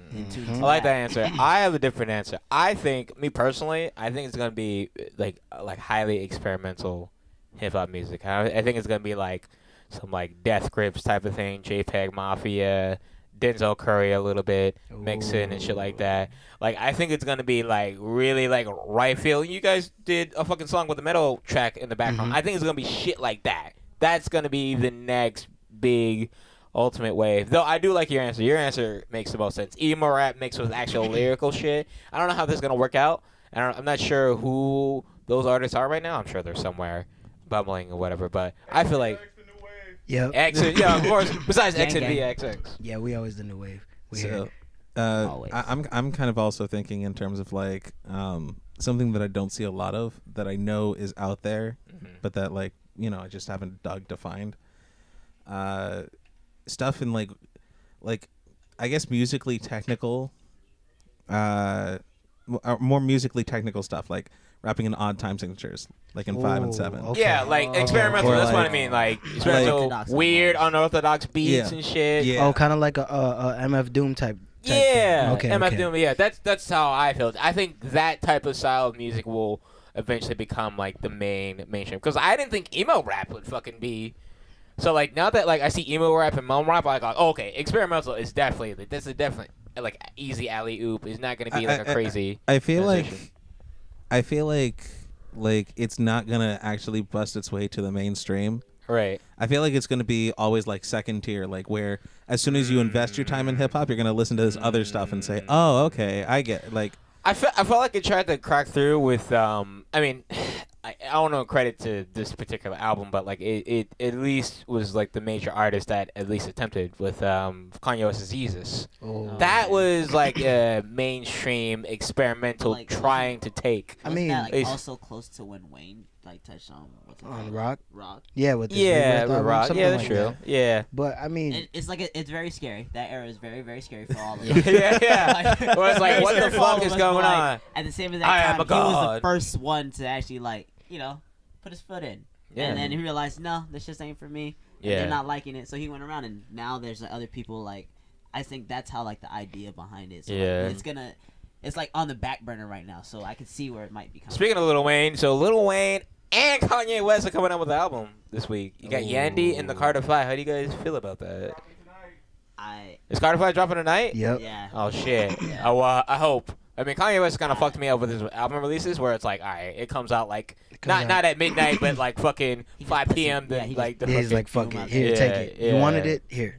I like that answer. I have a different answer. I think, me personally, I think it's gonna be like highly experimental hip hop music. I think it's gonna be like some like Death Grips type of thing, JPEG Mafia, Denzel Curry a little bit, mixing and shit like that. Like I think it's gonna be like really like right field. You guys did a fucking song with a metal track in the background. I think it's gonna be shit like that. That's gonna be the next big ultimate wave. Though I do like your answer. Your answer makes the most sense. Emo rap mixed with actual lyrical shit. I don't know how this is gonna work out. I'm not sure who those artists are right now. I'm sure they're somewhere bubbling or whatever. But I feel like yeah, of course. Besides XNVIX. Yeah, we always the new wave. We So, here. I'm kind of also thinking in terms of like something that I don't see a lot of that I know is out there, but that like I just haven't dug to find. Stuff in like I guess musically technical, more musically technical stuff like rapping in odd time signatures, like in 5 and 7. Okay. Yeah, like experimental. Or That's what I like- mean. Like experimental, weird, unorthodox beats and shit. Yeah. Oh, kind of like a MF Doom type. Yeah. Okay. MF okay. Doom. Yeah, that's how I feel. I think that type of style of music will eventually become like the mainstream. Because I didn't think emo rap would fucking be. So like now that like I see emo rap and mum rap, I'm like, oh, okay, experimental is definitely this is definitely like easy alley oop. It's not gonna be like a crazy. I feel transition. like it's not gonna actually bust its way to the mainstream. Right. I feel like it's gonna be always like second tier, like where as soon as you invest your time in hip hop, you're gonna listen to this other stuff and say, oh, okay, I get like. I felt like it tried to crack through with I mean, I don't know credit to this particular album, but like it at least was like the major artist that at least attempted with Kanye West's Jesus. Oh. That was like a mainstream experimental Like, trying to take. I mean, that, like, it's- also close to when Wayne like touched on what's it On called? Rock? Rock. Yeah, with this Yeah, Rebirth album, Rock. something Yeah, that's like true. that. Yeah. But I mean, It's like it's very scary. That era is very very scary for all of us. yeah. Where it's like, Very what the scary for all fuck of is us, going but, like, on? At the same time, I am he a god. was the first one to actually like put his foot in. Yeah. And then he realized, no, this just ain't for me. And Yeah. they're not liking it, so he went around, and now there's like, other people like. I think that's how like the idea behind it. So, like, Yeah. it's like on the back burner right now, so I can see where it might be coming. Speaking of Lil Wayne, so Lil Wayne and Kanye West are coming out with an album this week. You got Yandy and the Carter 5. How do you guys feel about that? Is Carter 5 dropping tonight? yep. Yeah. Oh shit. Yeah. I hope. I mean, Kanye West kind of fucked me up with his album releases, where it's like, all right, it comes out like comes not at midnight, but like fucking 5 p.m. Yeah, Then he like the Yeah, he's fucking, like, fuck Boom it. out Here, there. take it. Yeah, You wanted yeah. it? Here.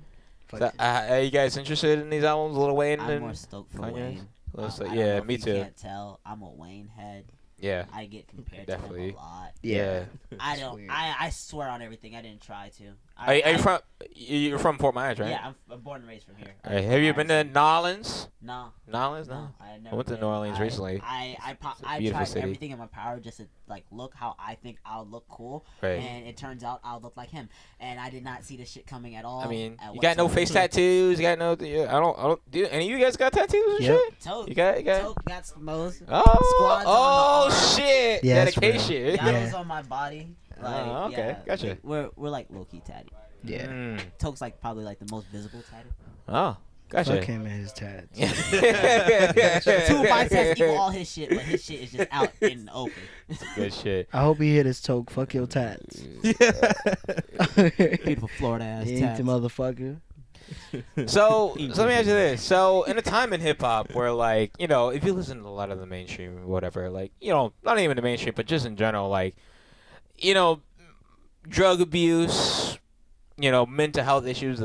So, are you guys interested in these albums, Lil Wayne? I'm and more stoked for Kanye? Wayne. I don't Yeah, know me if too. You can't tell. I'm a Wayne head. Yeah. I get compared Definitely. to him a lot. Yeah. I don't. I swear on everything. I didn't try to. Are you from? You're from Fort Myers, right? Yeah, I'm born and raised from here. Right. Have you been to Nolens? No. Nolens, no. I went to New Orleans recently. I beautiful tried city. everything in my power just to like look how I think I'll look cool, Right. and it turns out I'll look like him, and I did not see this shit coming at all. I mean, you got no face tattoos. You got no. I don't. Do any of you guys got tattoos and shit? Toke. You got. Toke got most. Oh. Squads on the arm. Shit. Yeah, dedication. Yellow's on my body. Like, Oh, okay. yeah, Gotcha. like, we're like low key tatted. Yeah. Toke's like probably like the most visible tatted. Oh. Gotcha. Fuck him and his tats. 2 biceps equal all his shit, but his shit is just out in the open. Good shit. I hope he hit his toke. Fuck your tats. Beautiful Florida ass You tats. ain't the motherfucker. So let me ask you this. So in a time in hip hop where like, you know, if you listen to a lot of the mainstream or whatever, like, you know, not even the mainstream, but just in general, like, you know, drug abuse, you know, mental health issues,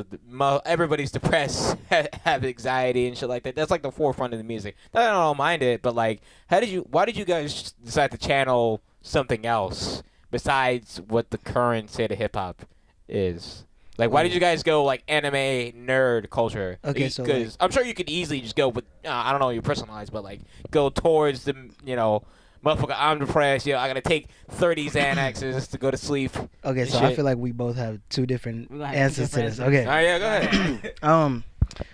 everybody's depressed, have anxiety and shit like that. That's like the forefront of the music. I don't mind it, but like, why did you guys decide to channel something else besides what the current state of hip hop is? Like, why did you guys go like anime nerd culture? Okay, so because I'm sure you could easily just go with I don't know your personalized, but like go towards the motherfucker. I'm depressed. I gotta take 30 Xanaxes to go to sleep. Okay, so I feel like we both have two different answers to this. Okay. All right, yeah, go ahead.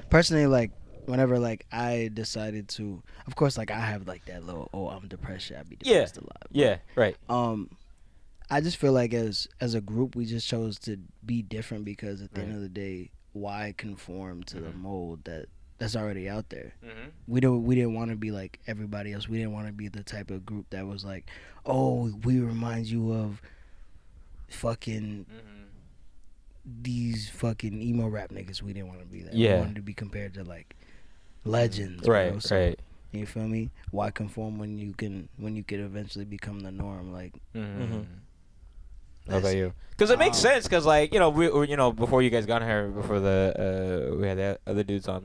Personally, like whenever like I decided to, of course, like I have like that little I'm depressed. I be depressed a lot. But, yeah, right. I just feel like as a group, we just chose to be different because at the end of the day, why conform to the mold that's already out there? Mm-hmm. We didn't want to be like everybody else. We didn't want to be the type of group that was like, oh, we remind you of fucking these fucking emo rap niggas. We didn't want to be that. Yeah. We wanted to be compared to like legends. Right, bro. So, right. You feel me? Why conform when you could eventually become the norm? Like. Mm-hmm. How about you? Because it makes sense. Because like we before you guys got here, before we had the other dudes on,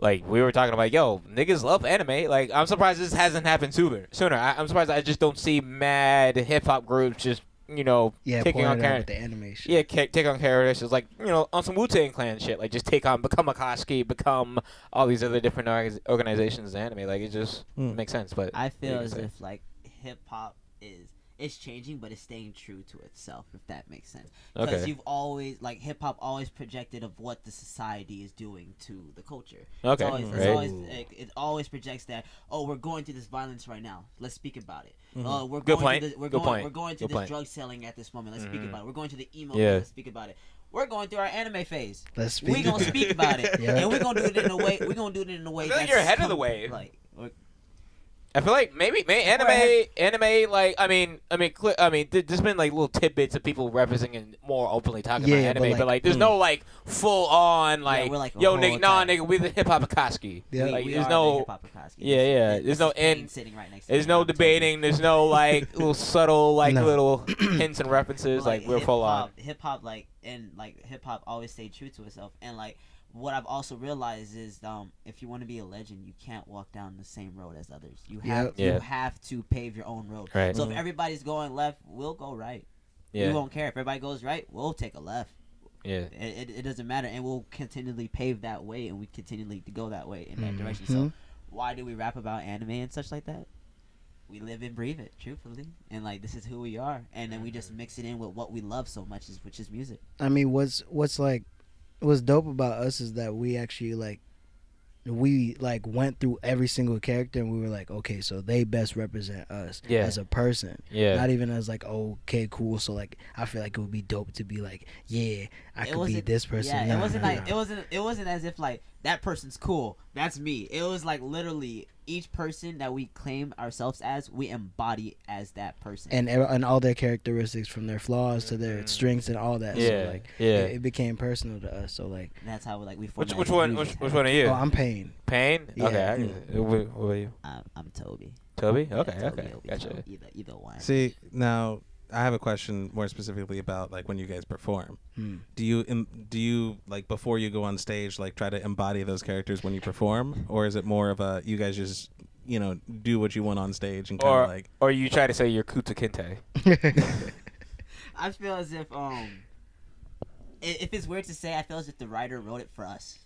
like we were talking about, yo, niggas love anime. Like I'm surprised this hasn't happened sooner. I'm surprised I just don't see mad hip hop groups just taking on characters. The anime shit. Yeah, take on characters like on some Wu-Tang Clan shit. Like just become Akatsuki, become all these other different organizations in anime. Like it just makes sense. But I feel as if like hip hop it's changing, but it's staying true to itself, if that makes sense. Because you've always, like, hip-hop always projected of what the society is doing to the culture. Okay, it always projects that, we're going through this violence right now. Let's speak about it. We're Good going point. We're going through this drug selling at this moment. Let's speak about it. We're going to the emo phase. Let's speak about it. We're going through our anime phase. We're going to speak about it. Yeah. And we're going to do it in a way. We're going to do it in a way I feel like that's you're ahead of the wave. Like, I feel like maybe anime, like I mean, there's been like little tidbits of people referencing and more openly talking about anime, but like there's no like full on like, we're like yo nigga, nigga, we the hip hop Akatsuki. Yeah. Like we there's are no, the hip-hop Akatsuki. There's no end. Sitting right next to There's me. no I'm debating. There's no like little subtle like little hints and references. But, like we're full on. Hip hop hip hop always stayed true to itself, and like. What I've also realized is, if you want to be a legend, you can't walk down the same road as others. You have to pave your own road. Right. So if everybody's going left, we'll go right. Yeah. We won't care if everybody goes right. We'll take a left. Yeah. It doesn't matter, and we'll continually pave that way, and we continually go that way in that direction. So why do we rap about anime and such like that? We live and breathe it, truthfully, and like this is who we are, and then we just mix it in with what we love so much, which is music. I mean, what's dope about us is that we actually went through every single character and we were like, okay, so they best represent us as a person. Yeah. Not even as like, okay, cool. So like I feel like it would be dope to be like, I could be this person. Yeah, it wasn't as if like that person's cool. That's me. It was like literally each person that we claim ourselves as, we embody as that person. And all their characteristics, from their flaws to their strengths and all that. Yeah. So like it became personal to us. So like that's how we Which one are you? Oh, I'm Pain. Pain? Yeah. Okay. What are you? I'm Toby. Toby? Yeah, Okay. Toby Okay. will be Gotcha. Either one. See, now I have a question more specifically about like when you guys perform. Do you like before you go on stage like try to embody those characters when you perform, or is it more of a you guys just do what you want on stage and kind of like, or you try to say you're Kuta Kinte? I feel as if it's weird to say, I feel as if the writer wrote it for us.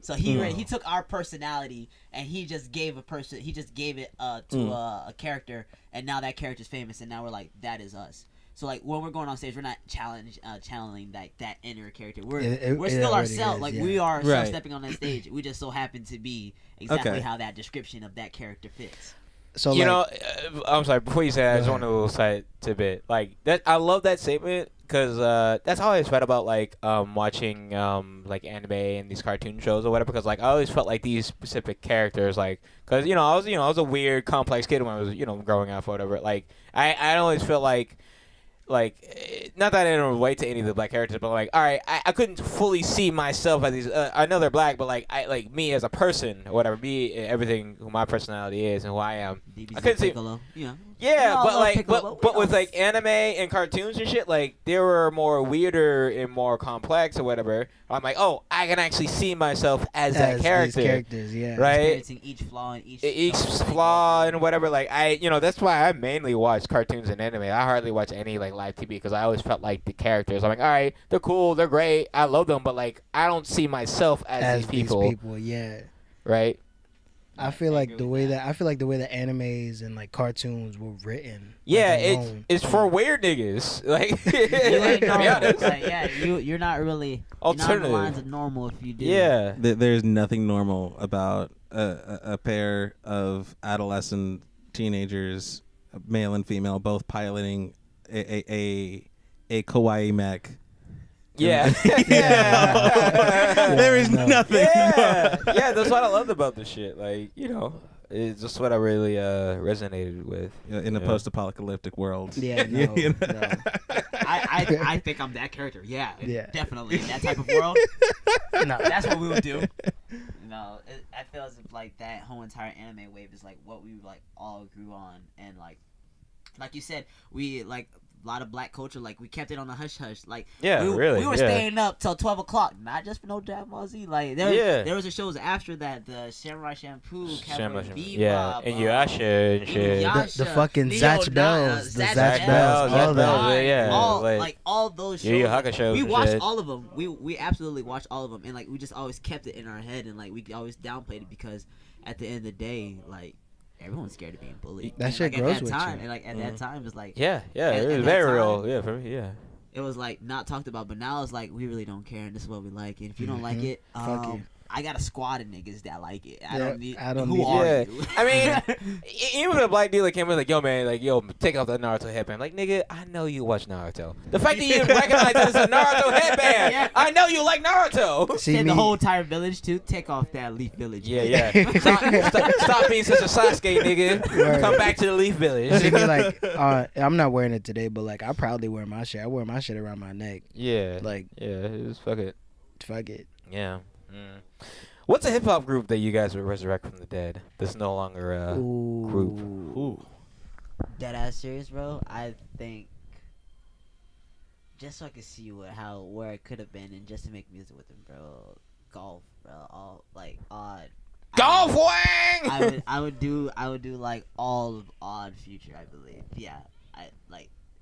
So he took our personality and he just gave it to a character, and now that character's famous, and now we're like, that is us. So like when we're going on stage, we're not channeling that inner character. We're still ourselves. Like we are ourselves stepping on that stage. We just so happen to be exactly how that description of that character fits. So I'm sorry. Before you say that, I just want a little side tidbit. Like that, I love that statement because that's how I always felt about like watching like anime and these cartoon shows or whatever. Because like I always felt like these specific characters, like because I was a weird, complex kid when I was growing up or whatever. Like I always felt like not that I didn't relate to any of the black characters, but like, all right, I couldn't fully see myself as these. I know they're black, but like me as a person or whatever, me everything who my personality is and who I am. I couldn't see. Yeah, but with like anime and cartoons and shit, like they were more weirder and more complex or whatever. I'm like, oh, I can actually see myself as that character. These characters, yeah. Right. Experiencing each flaw and whatever. Like that's why I mainly watch cartoons and anime. I hardly watch any like live TV because I always felt like the characters. I'm like, all right, they're cool, they're great, I love them, but like I don't see myself as these people. Yeah. Right. I feel like the way that animes and like cartoons were written. Yeah, it's for weird niggas. Like, you're not really alternative. You're not on the lines of normal if you do. Yeah, there's nothing normal about a pair of adolescent teenagers, male and female, both piloting a kawaii mech. Yeah. There is nothing. Yeah, that's what I loved about this shit. Like, it's just what I really resonated with. In a post-apocalyptic world. Yeah, no. I think I'm that character. Yeah, definitely. In that type of world, no, that's what we would do. I feel as if like that whole entire anime wave is like what we like all grew on, and like you said, we like. A lot of black culture, like we kept it on the hush hush. Like we were staying up till 12 o'clock, not just for no Dragon Ball Z. Like there was a shows after that, the Samurai Champloo, Cowboy Bebop, and Yasha and shit. The fucking Zatch Bells, the Zatch Bells, all that. Like all those shows. We watched all of them. We absolutely watched all of them, and like we just always kept it in our head, and like we always downplayed it because at the end of the day, like. Everyone's scared of being bullied. That shit grows with you. And like at that time, it's like it was very real. Yeah, for me, yeah. It was like not talked about, but now it's like we really don't care, and this is what we like. And if you don't like it, I got a squad of niggas that like it. I don't need. Who are you? I mean, even if a black dude came in like, yo, man, like, yo, take off that Naruto headband. Like, nigga, I know you watch Naruto. The fact that you didn't recognize that it's a Naruto headband, I know you like Naruto. See the whole entire village too. Take off that Leaf Village. Yeah. Stop being such a Sasuke, nigga. Come back to the Leaf Village. See me like, I'm not wearing it today, but like, I proudly wear my shit. I wear my shit around my neck. Yeah. Like, just fuck it. Fuck it. Yeah. What's a hip hop group that you guys would resurrect from the dead? That's no longer a group. Ooh. Dead ass serious, bro. I think just so I could see where it could have been, and just to make music with them, bro. Golf, bro. All like odd. Golf wang. I would do like all of Odd Future, I believe. Yeah.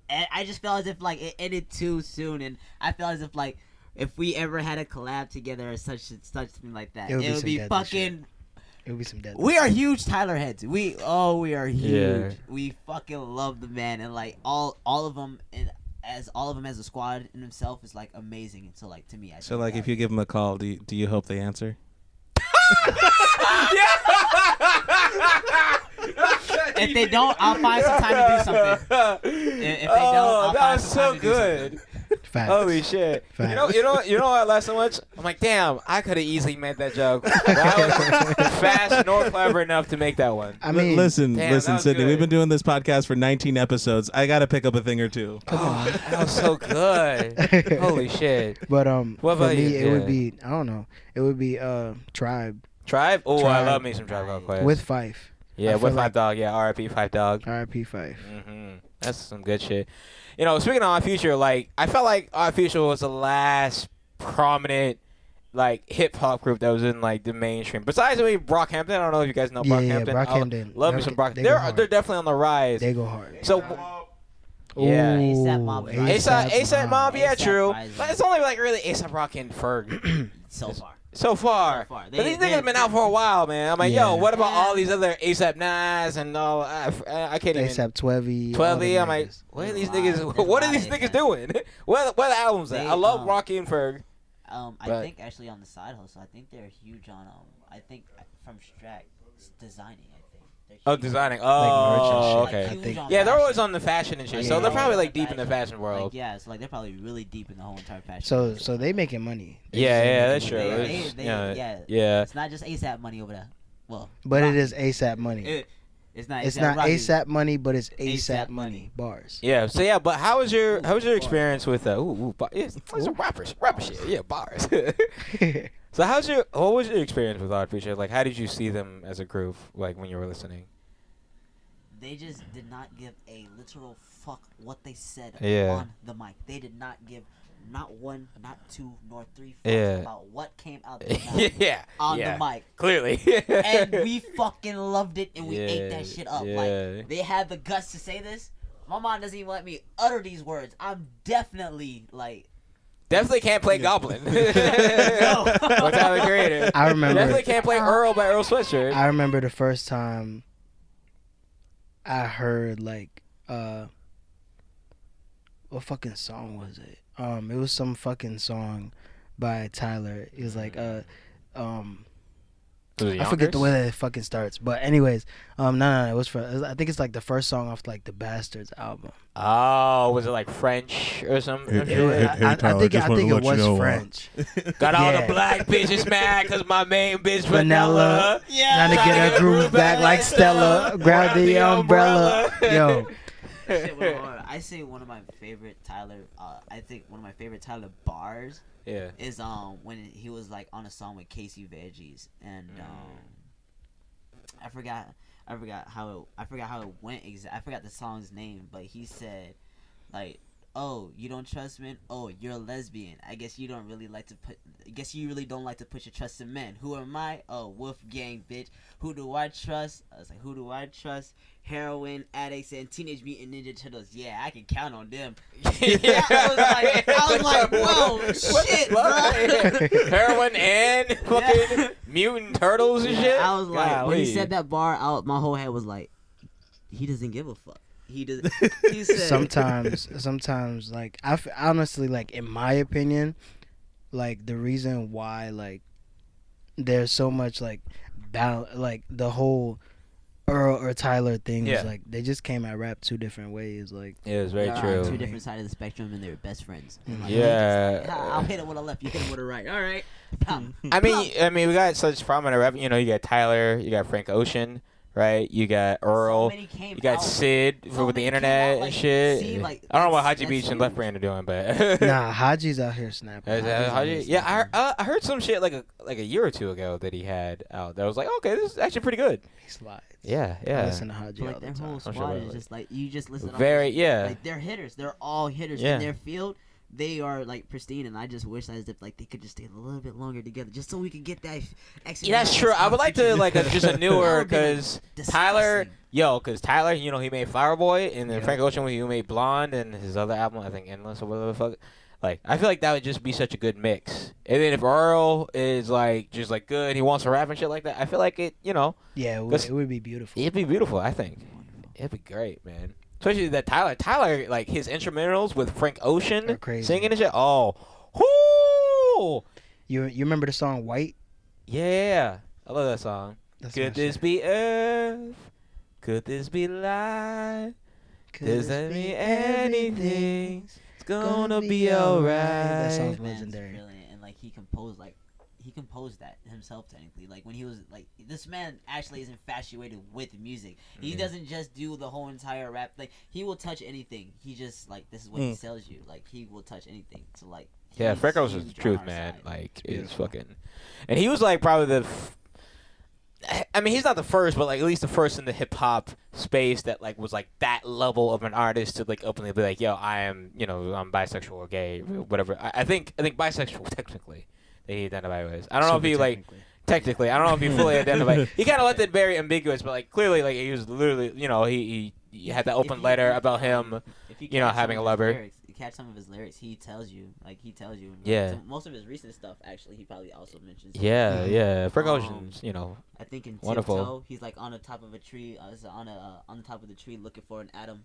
I just felt as if like it ended too soon, and I felt as if like. If we ever had a collab together or such thing like that, it would be fucking. It would be some dead. We are huge Tyler heads. We are huge. Yeah. We fucking love the man, and like all of them, as a squad in himself is like amazing. And so like to me, so like if you give them a call, do you hope they answer? If they don't, I'll find some time to do something. If they don't, I'll find some time to do something. Facts. Holy shit! Facts. You know what I laughed so much? I'm like, damn, I could have easily made that joke. I was fast nor clever enough to make that one. I mean, listen, Sydney. We've been doing this podcast for 19 episodes. I gotta pick up a thing or two. Come on, that was so good. Holy shit! But what for about me, you? it would be It would be Tribe. Tribe? Oh, I love me some Tribe Called Quest. With Fife. Yeah, with Five Dog. Yeah, R.I.P. Five Dog. R.I.P. Fife. That's some good shit. You know, speaking of Odd Future, like I felt like Odd Future was the last prominent like hip hop group that was in like the mainstream. Besides maybe Brockhampton, I don't know if you guys know Brockhampton. Brockhampton. Love me some Brockhampton. They're definitely on the rise. They go hard. So yeah, ASAP Mob. ASAP Mob, yeah, A$AP true. Rising. But it's only like really ASAP Rocky and Ferg. So far. So far. But these niggas have been out for a while, man. I'm like, yo, what about all these other ASAP Nas and all? I can't even. ASAP 12. 12. I'm like, what are these niggas? What are these niggas doing? Where the albums at? I love Rocky and Ferg. I think actually on the side hustle, I think they're huge on I think from Strat designing. Oh, designing. Oh, Like okay. Yeah, they're always on the fashion and shit. So they're probably like deep in the fashion world. Like, yeah, so like they're probably really deep in the whole entire fashion. So they making money. Yeah, that's true. Yeah. It's not just ASAP money over there. Well, but it is ASAP money. It's not. It's not ASAP money, but it's ASAP money. Bars. Yeah. So yeah, but how was your experience with it's rapper shit. Yeah, bars. So what was your experience with Odd Future? Like, how did you see them as a group? Like when you were listening? They just did not give a literal fuck what they said on the mic. They did not give not one, not two, nor three fucks about what came out their mouth on the mic. Clearly. And we fucking loved it, and we ate that shit up. Like, they had the guts to say this. My mom doesn't even let me utter these words. I'm definitely, like... Definitely can't play Goblin. No. What's Tyler the Creator? I remember. Definitely can't play Earl by Earl Sweatshirt. I remember the first time I heard, like, what fucking song was it? It was some fucking song by Tyler. It was like I forget the way that it fucking starts. But anyways, no, it was I think it's like the first song off like the Bastards album. Oh, was it like French or something? I think it was French. Got all the black bitches mad because my main bitch Vanilla. Yeah. Trying to get her groove back like Stella. Grab the umbrella. Yo. I say one of my favorite Tyler. I think one of my favorite Tyler bars. Yeah. Is when he was like on a song with Casey Veggies and I forgot how it went I forgot the song's name, but he said like, oh, you don't trust men? Oh, you're a lesbian. I guess you really don't like to put your trust in men. Who am I? Oh, Wolfgang, bitch. Who do I trust? I was like, who do I trust? Heroin addicts and Teenage Mutant Ninja Turtles. Yeah, I can count on them. Yeah, I was like, whoa, shit, bro. Heroin and fucking mutant turtles and shit. I was like, when he said that bar out, my whole head was like, he doesn't give a fuck. He does. He said sometimes, like honestly, like in my opinion, like the reason why like there's so much like like the whole Earl or Tyler thing is like they just came at rap two different ways. Like it was very true. Two different sides of the spectrum, and they were best friends. Like, I'll hit it with a left, you hit it with a right. All right. I mean, we got such prominent rap. You know, you got Tyler, you got Frank Ocean. Right, you got Earl, you got Sid with the internet and shit. See, like, I don't know what Haji Beach and Left Brain are doing, but nah, Haji's out here snapping. Yeah, I heard some shit like a year or two ago that he had out. That was like, okay, this is actually pretty good. He slides. Yeah. I listen to Haji all the their time. whole squad is just like you just listen. Like they're hitters. They're all hitters in their field. They are like pristine, and I just wish as if like they could just stay a little bit longer together, just so we could get that. Yeah, that's true. I would like to like just a newer because Tyler, you know, he made Flower Boy, and then Frank Ocean, he made Blonde, and his other album, I think Endless or whatever the fuck. Like, I feel like that would just be such a good mix. And then if Earl is like just like good, he wants to rap and shit like that. I feel like it, you know. Yeah, it would be beautiful. It'd be beautiful, I think. It'd be great, man. Especially that Tyler, like his instrumentals with Frank Ocean singing and shit. Oh, whoo! You remember the song White? Yeah, I love that song. Could this be Earth? Could this be life? Does that mean anything? It's gonna be alright. That song's legendary. And like he composed that himself technically. Like when he was like, this man actually is infatuated with music. He doesn't just do the whole entire rap. Like he will touch anything. He just like, this is what he sells you. Like he will touch anything. So like, yeah, Frank Ocean's the truth, man. Like it's fucking, and he was like probably I mean, he's not the first, but like at least the first in the hip hop space that like was like that level of an artist to like openly be like, yo, I am, I'm bisexual or gay, whatever. I think bisexual technically that he identified with. I don't know if he like technically. I don't know if he fully identified. He kind of left it very ambiguous, but like clearly, like he was literally, he had that open letter about him, having a lover. Catch some of his lyrics, he tells you. Yeah. Most of his recent stuff, actually, he probably also mentions. Yeah. Frank Ocean's, I think in wonderful. Tiptoe, he's like on the top of a tree, on the top of the tree looking for an atom.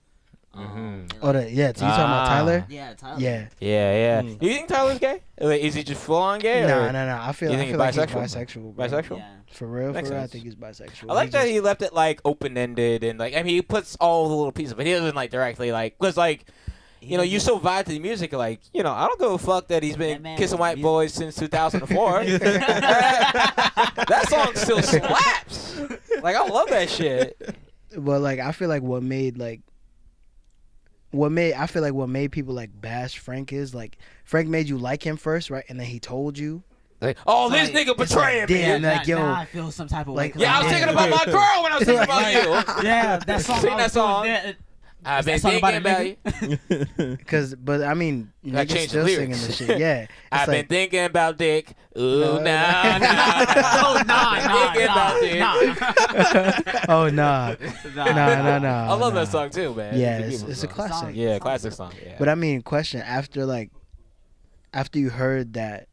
So you talking about Tyler? Yeah, Tyler. Yeah. Do you think Tyler's gay? Like, is he just full on gay? No. like I feel he's like he's bisexual? bisexual. Bro. Bisexual? Yeah. For real, Makes I sense. think he's bisexual. I like that he left it like open ended and like he puts all the little pieces, but he doesn't like directly like because like. You so vibe to the music, like, I don't give a fuck that he's been kissing white boys since 2004. That song still slaps. Like, I love that shit. But like, I feel like what made people like bash Frank is like Frank made you like him first, right? And then he told you. Like, this nigga betraying me. Damn, like, yo, I feel some type of way. I was thinking about my girl when I was thinking about you. Yeah, that song. Sing that song. I've been thinking about you. But I mean, I niggas changed still the singing lyrics. this shit. Yeah, I've been thinking about dick. Ooh, nah. Oh nah. I love that song too, man. Yeah, it's a classic. Yeah, classic song. Yeah. But I mean, question after you heard that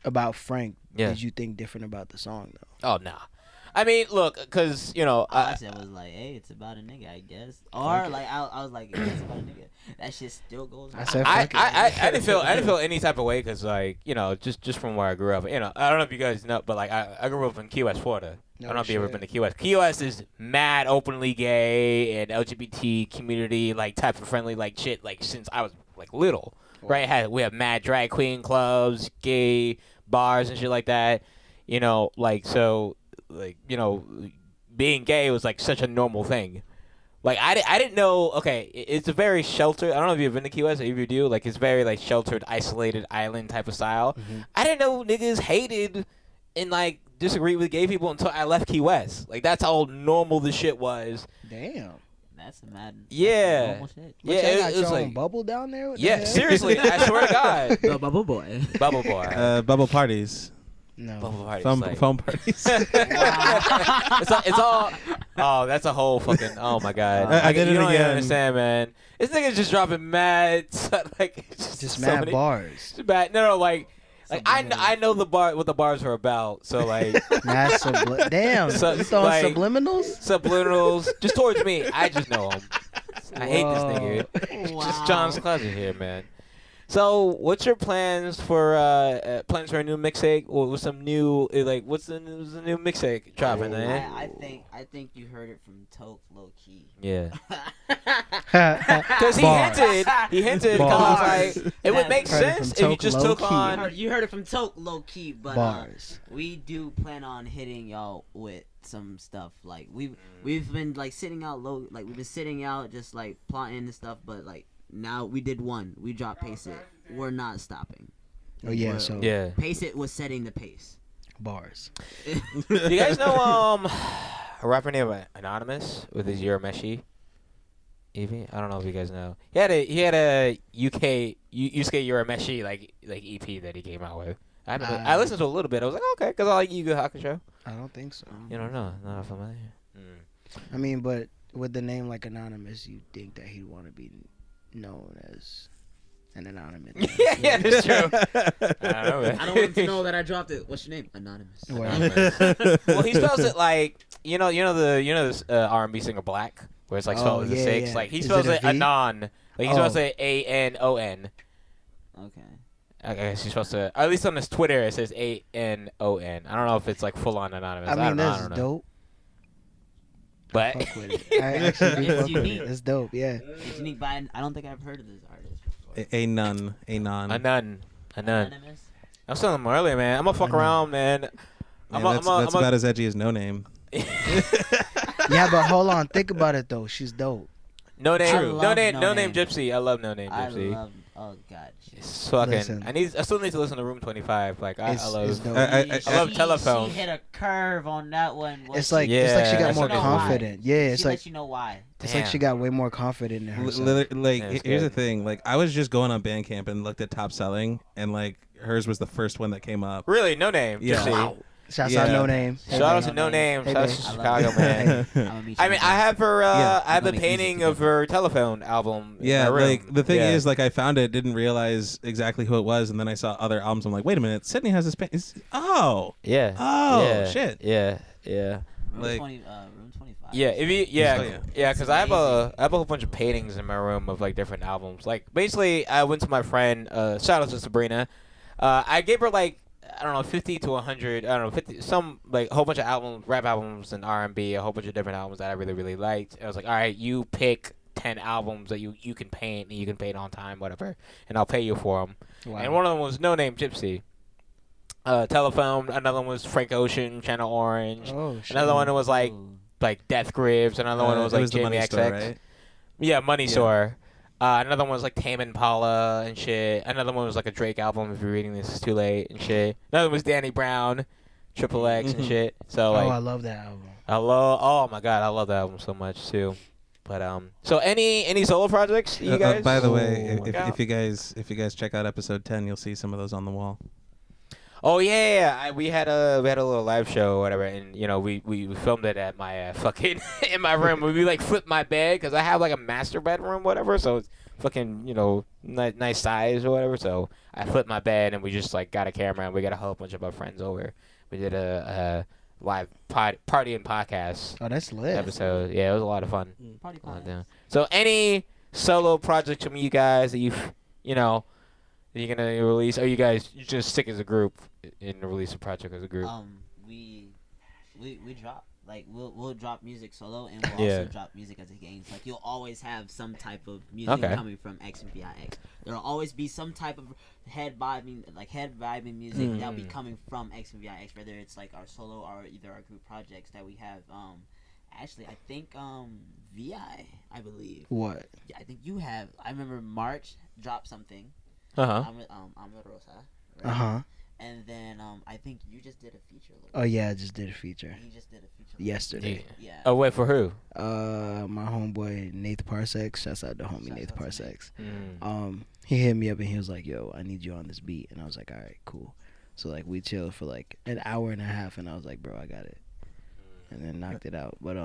about Frank, did you think different about the song though? Oh nah. I mean, look, because I said was like, hey, it's about a nigga, I guess. Or like, I was like, it's about a nigga. That shit still goes. I said, I didn't feel any type of way because like just from where I grew up. I don't know if you guys know, but like I grew up in Key West, Florida. I don't know if you ever been to Key West. Key West is mad openly gay and LGBT community like type of friendly like shit like since I was like little. Right? We have mad drag queen clubs, gay bars and shit like that. Being gay was like such a normal thing. Like I didn't know. Okay, it's a very sheltered. I don't know if you've been to Key West or if you do. Like it's very like sheltered, isolated island type of style. I didn't know niggas hated and like disagreed with gay people until I left Key West. Like that's how normal the shit was. Damn. That's mad. Yeah. Normal shit. Yeah, it was was like bubble down there. Yeah, seriously, I swear to God. The bubble boy. Bubble boy. Bubble parties. No. Bubble parties. Phone parties. It's all. Oh, that's a whole fucking. Oh my God. I did it you don't even again. understand, man. This nigga's just dropping mad, like Just so mad many- bars. Just bad. No, like I know what the bars are about. So like Mad damn. So, you throwing like, subliminals? just towards me. I just know him. I hate this nigga. Wow. Just John's cousin here, man. So, what's your plans for a new mixtape or with some new what's the new mixtape dropping? I think you heard it from Toke low key. Yeah. Because he hinted because I was like, it would make sense if you just took on. You heard it from Toke low key, but Bars. we do plan on hitting y'all with some stuff. Like we've been like sitting out low, like we've been sitting out just like plotting and stuff, but like. Now we did one. We dropped Pace It. We're not stopping. Oh yeah, so Yeah. Pace It was setting the pace. bars. Do you guys know a rapper named Anonymous with his Urameshi? Evie? I don't know if you guys know. He had a UK Urameshi like EP that he came out with. I listened to a little bit. I was like, okay, because I like Yu Yu Hakusho. I don't think so. You don't know? Not familiar. I mean, but with the name like Anonymous, you think that he'd want to be known as an anonymous. yeah, that's true. I don't know, man. I don't want to know that I dropped it. What's your name? Anonymous. Well, he spells it like you know this R&B singer Black, where it's like spelled with a 6. Yeah. Like he spells it Anon. Like he spells it ANON. Okay. I guess he's supposed to. Or at least on his Twitter, it says ANON. I don't know if it's like full on anonymous. I mean, that's that's dope. But I fuck with it. I actually do fuck with it. It's dope, yeah. It's unique, but I don't think I've heard of this artist before. A nun. Anonymous. I was telling him earlier, man. I'm gonna fuck around, man. That's about as edgy as No Name. Yeah, but hold on. Think about it though. She's dope. No name True. Gypsy. I love No Name I Gypsy. love Oh God. It's fucking. Listen. I still need to listen to Room 25. Like I It's love. dope. I love Telephone. She hit a curve on that one. It's like she Yeah. got more You know why. confident. Yeah, it's She like lets you know why. it's like she got way more confident in herself. Like That's here's the good. thing. Like I was just going on Bandcamp and looked at top selling, and like hers was the first one that came up. Really, No Name. Yeah. Gypsy. Wow. Shouts Yeah. out No Name. Shout out to No Name. Hey, Shout out babe. to I love Chicago, it. man. I'ma meet you I mean, I have her. Yeah. I have We're a gonna painting easy of her Telephone album. in Yeah, my room. like the thing Yeah. is, like I found it, didn't realize exactly who it was, and then I saw other albums. I'm like, wait a minute, Sydney has this painting. Oh, Yeah. oh, yeah. shit. Yeah. Room like- 20, room 25. Yeah, if you Oh, yeah, yeah. yeah, because I have amazing. a whole bunch of paintings in my room of like different albums. Like basically, I went to my friend. Shout out to Sabrina. I gave her like I don't know 50 to 100. I don't know 50 some like a whole bunch of albums, rap albums and R&B, a whole bunch of different albums that I really liked. I was like, all right, you pick 10 albums that you can paint and you can paint on time, whatever, and I'll pay you for them. Wow. And one of them was No Name Gypsy. Telephone. Another one was Frank Ocean, Channel Orange. Oh shit. Another one was like Ooh. Death Grips. Another one was it like was the Jamie Money XX. Store, right? Yeah, Money Yeah. Store. Another one was like Tame Impala and shit. Another one was like a Drake album. If you're reading this, it's too late and shit. Another one was Danny Brown, Triple X and shit. So Oh, I like, love that album. oh my god, I love that album so much too. But so any solo projects you guys? By the way, check out? if you guys check out episode 10, you'll see some of those on the wall. Oh yeah. We had a little live show or whatever, and you know we filmed it at my fucking in my room. We like flipped my bed because I have like a master bedroom, whatever. So it's fucking nice size or whatever. So I flipped my bed and we just like got a camera and we got a whole bunch of our friends over. We did a live party and podcast Oh, that's lit. episode. Yeah, it was a lot of fun. Party Oh, podcast. damn. So any solo projects from you guys that that you're gonna release? Or you guys just stick as a group and release a project as a group? We drop like we'll drop music solo and we'll Yeah. also drop music as a gang. Like you'll always have some type of music Okay. coming from XNVIX. There'll always be some type of head vibing music that'll be coming from XNVIX, whether it's like our solo or either our group projects that we have. Actually, I think I believe. What? Yeah, I think you have. I remember March dropped something. Uh-huh. I'm with Rosa. Right? Uh huh. And then I think you just did a feature. Oh yeah, I just did a feature You just did a feature. yesterday. Yeah. Oh wait, for who? My homeboy Nath Parsecs. Shouts out to homie Shouts Nath out to Parsecs. Mm. He hit me up and he was like, "Yo, I need you on this beat," and I was like, "All right, cool." So like we chilled for like an hour and a half, and I was like, "Bro, I got it," and then knocked it out. But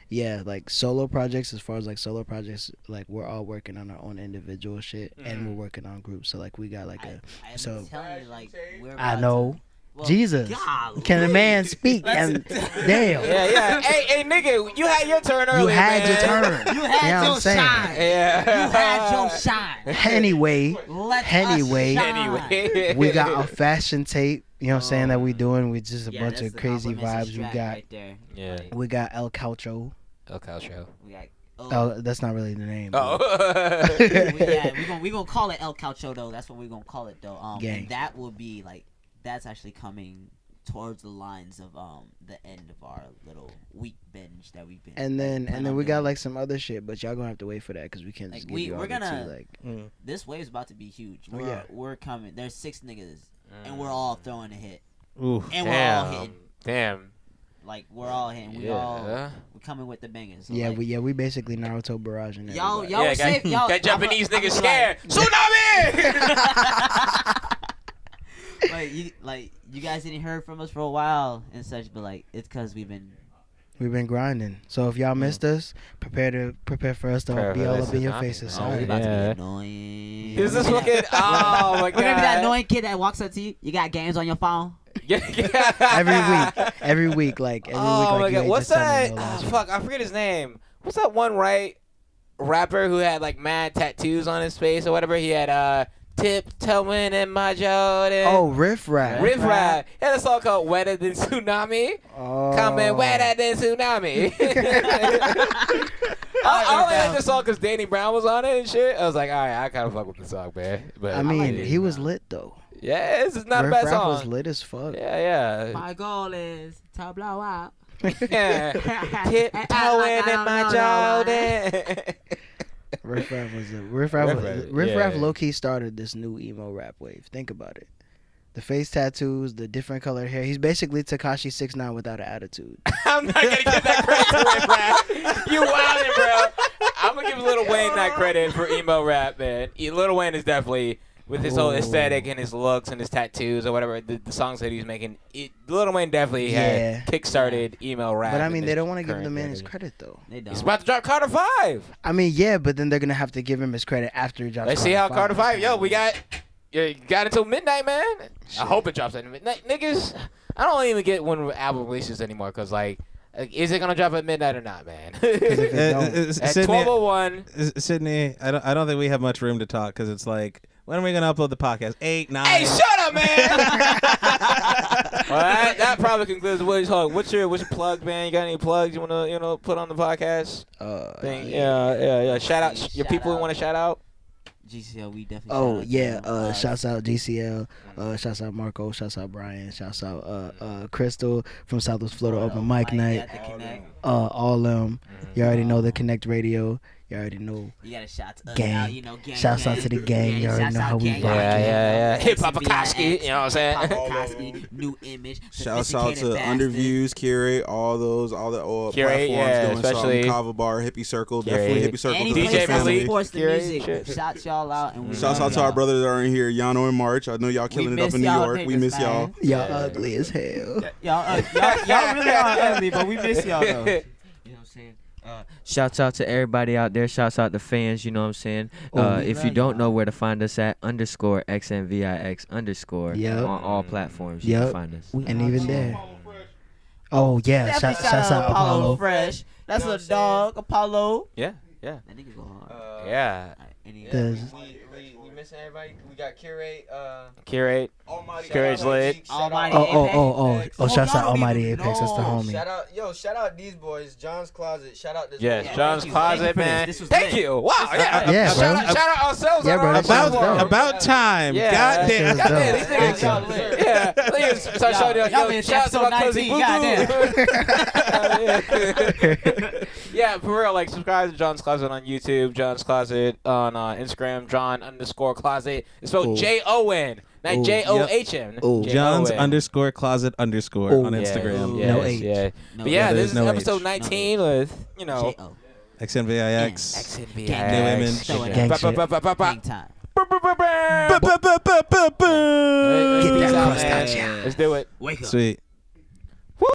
yeah, like solo projects. As far as like solo projects, like we're all working on our own individual shit, and we're working on groups. So like we got like I so- telling you, like we're I about know. to- well, Jesus, golly. can a man speak? And damn, Yeah. Hey, nigga, you had your turn earlier. you had man. your turn. You had You know what your I'm saying? shine. Yeah. You had your shine. Anyway, Let Anyway. us shine. Anyway. we got a fashion tape. You know what I'm saying that we doing? We just a Yeah, bunch that's of the crazy complimentary vibes. We track got right there. Yeah. Like, we got El Caucho. El Calcio. we got. Oh, that's not really the name. Oh. we gonna call it El Caucho though. That's what we're gonna call it though. Gang. And that will be like that's actually coming towards the lines of the end of our little week binge that we've been. And then planning and then on we got doing. like some other shit, but y'all gonna have to wait for that because we can't just Like, give you we're all the gonna- tea, like This wave's about to be huge. Oh, We're, yeah. we're coming. There's 6 niggas, and we're all throwing a hit. Ooh. And we're all Damn. hitting. Damn. Like we're all hitting. Yeah. We're coming with the bangers. So, yeah, like, we basically Naruto barrage and Y'all everybody. y'all Yeah, were got- safe. Y'all Got Japanese I'm niggas like- scared. Tsunami! like you guys didn't hear from us for a while and such, but like it's because we've been grinding. So if y'all missed us, prepare for us to Prepare be for all this up in your tsunami, faces. man. we Sorry. about to Yeah. be annoying. Is this fucking? Oh my god. We're gonna be that annoying kid that walks up to you. You got games on your phone. every week, like every Oh week, my like you god. ain't What's just telling that? me no last week. Fuck, I forget his name. What's that one rapper who had like mad tattoos on his face or whatever? He had tiptoeing in my Jordan. Oh, Riff Raff. Riff Raff. He had a song called Wetter Than Tsunami. Oh. Coming wetter than tsunami. I only like this song because Danny Brown was on it and shit. I was like, all right, I kind of fuck with the song, man. But I mean, he was lit though. yeah, this is not Riff a bad Raff song. was lit as fuck. Yeah. My goal is to blow out. Yeah. Tiptoeing in my Jordan. Riff Riff Raff low key started this new emo rap wave. Think about it. The face tattoos, the different colored hair. He's basically Tekashi 6ix9ine without an attitude. I'm not gonna give that credit to Riff Raff. You wildin', bro. I'm gonna give Lil Wayne that credit for emo rap, man. Lil Wayne is definitely, with his whole aesthetic and his looks and his tattoos or whatever, the songs that he's making, Lil Wayne definitely had kickstarted emo rap. But I mean, they don't want to give the man his credit though. They don't. He's about to drop Carter 5. I mean, yeah, but then they're gonna have to give him his credit after he drops. Let's see how Carter 5. Yo, we got until midnight, man. Shit. I hope it drops at midnight, niggas. I don't even get when album releases anymore, cause like, is it gonna drop at midnight or not, man? At 12:01. Sydney, I don't think we have much room to talk, cause it's like, when are we gonna upload the podcast? 8, 9. Hey, shut up, man. Well, that probably concludes what's your plug, man? You got any plugs you wanna put on the podcast? Yeah. Shout out your people you want to shout out. GCL, we definitely. Shouts out GCL. Shouts out Marco. Shouts out Brian. Shouts out Crystal from Southwest Florida Open Mic Night. All them. You already know the Connect Radio. You already know. You got a shout to gang. Shouts out to the gang. You already know how we rock. Yeah. Hip Hop Akoski. You know what I'm saying? Akoski, new image. Shouts out to Underviews, Curate, all the old Curate, platforms doing especially something. Kava Bar, Hippie Circle, Curate. definitely Hippie Circle. Any DJ place that Malik, supports the music. Curate. Shouts y'all out. And Shouts out to our brothers that are in here, Yano and March. I know y'all killing it up in New York. We miss y'all. Y'all ugly as hell. Y'all really are ugly, but we miss y'all though. You know what I'm saying? Shouts out to everybody out there. Shouts out to fans. You know what I'm saying? If you don't know where to find us at, _XNVIX_ on all platforms. You can find us. And even there. Oh yeah, shouts out Apollo Fresh. That's a dog, Apollo. Yeah. That nigga go hard. Yeah. We missing everybody. We got Curate. Curate. Curate's lit. Almighty Oh! Shouts out Almighty Apex. That's the homie. Shout out these boys. John's Closet. Shout out this. Yes, John's Closet, man. Thank you. Wow. Yeah. bro. Shout out ourselves. Yeah, bro. About time. Yeah. Goddamn. These niggas y'all lit. Yeah. Niggas start showing y'all. Shout out to Cozy Boo. Yeah, for real. Like, subscribe to John's Closet on YouTube. John's Closet on Instagram. John_Closet. It's spelled JON. Not JOHN. John's _closet_ on Instagram. No H. Yeah. But yeah, this is episode 19 with, XNVIX. New image. Gang time. Get that crust out, Let's do it. Wake up. Sweet.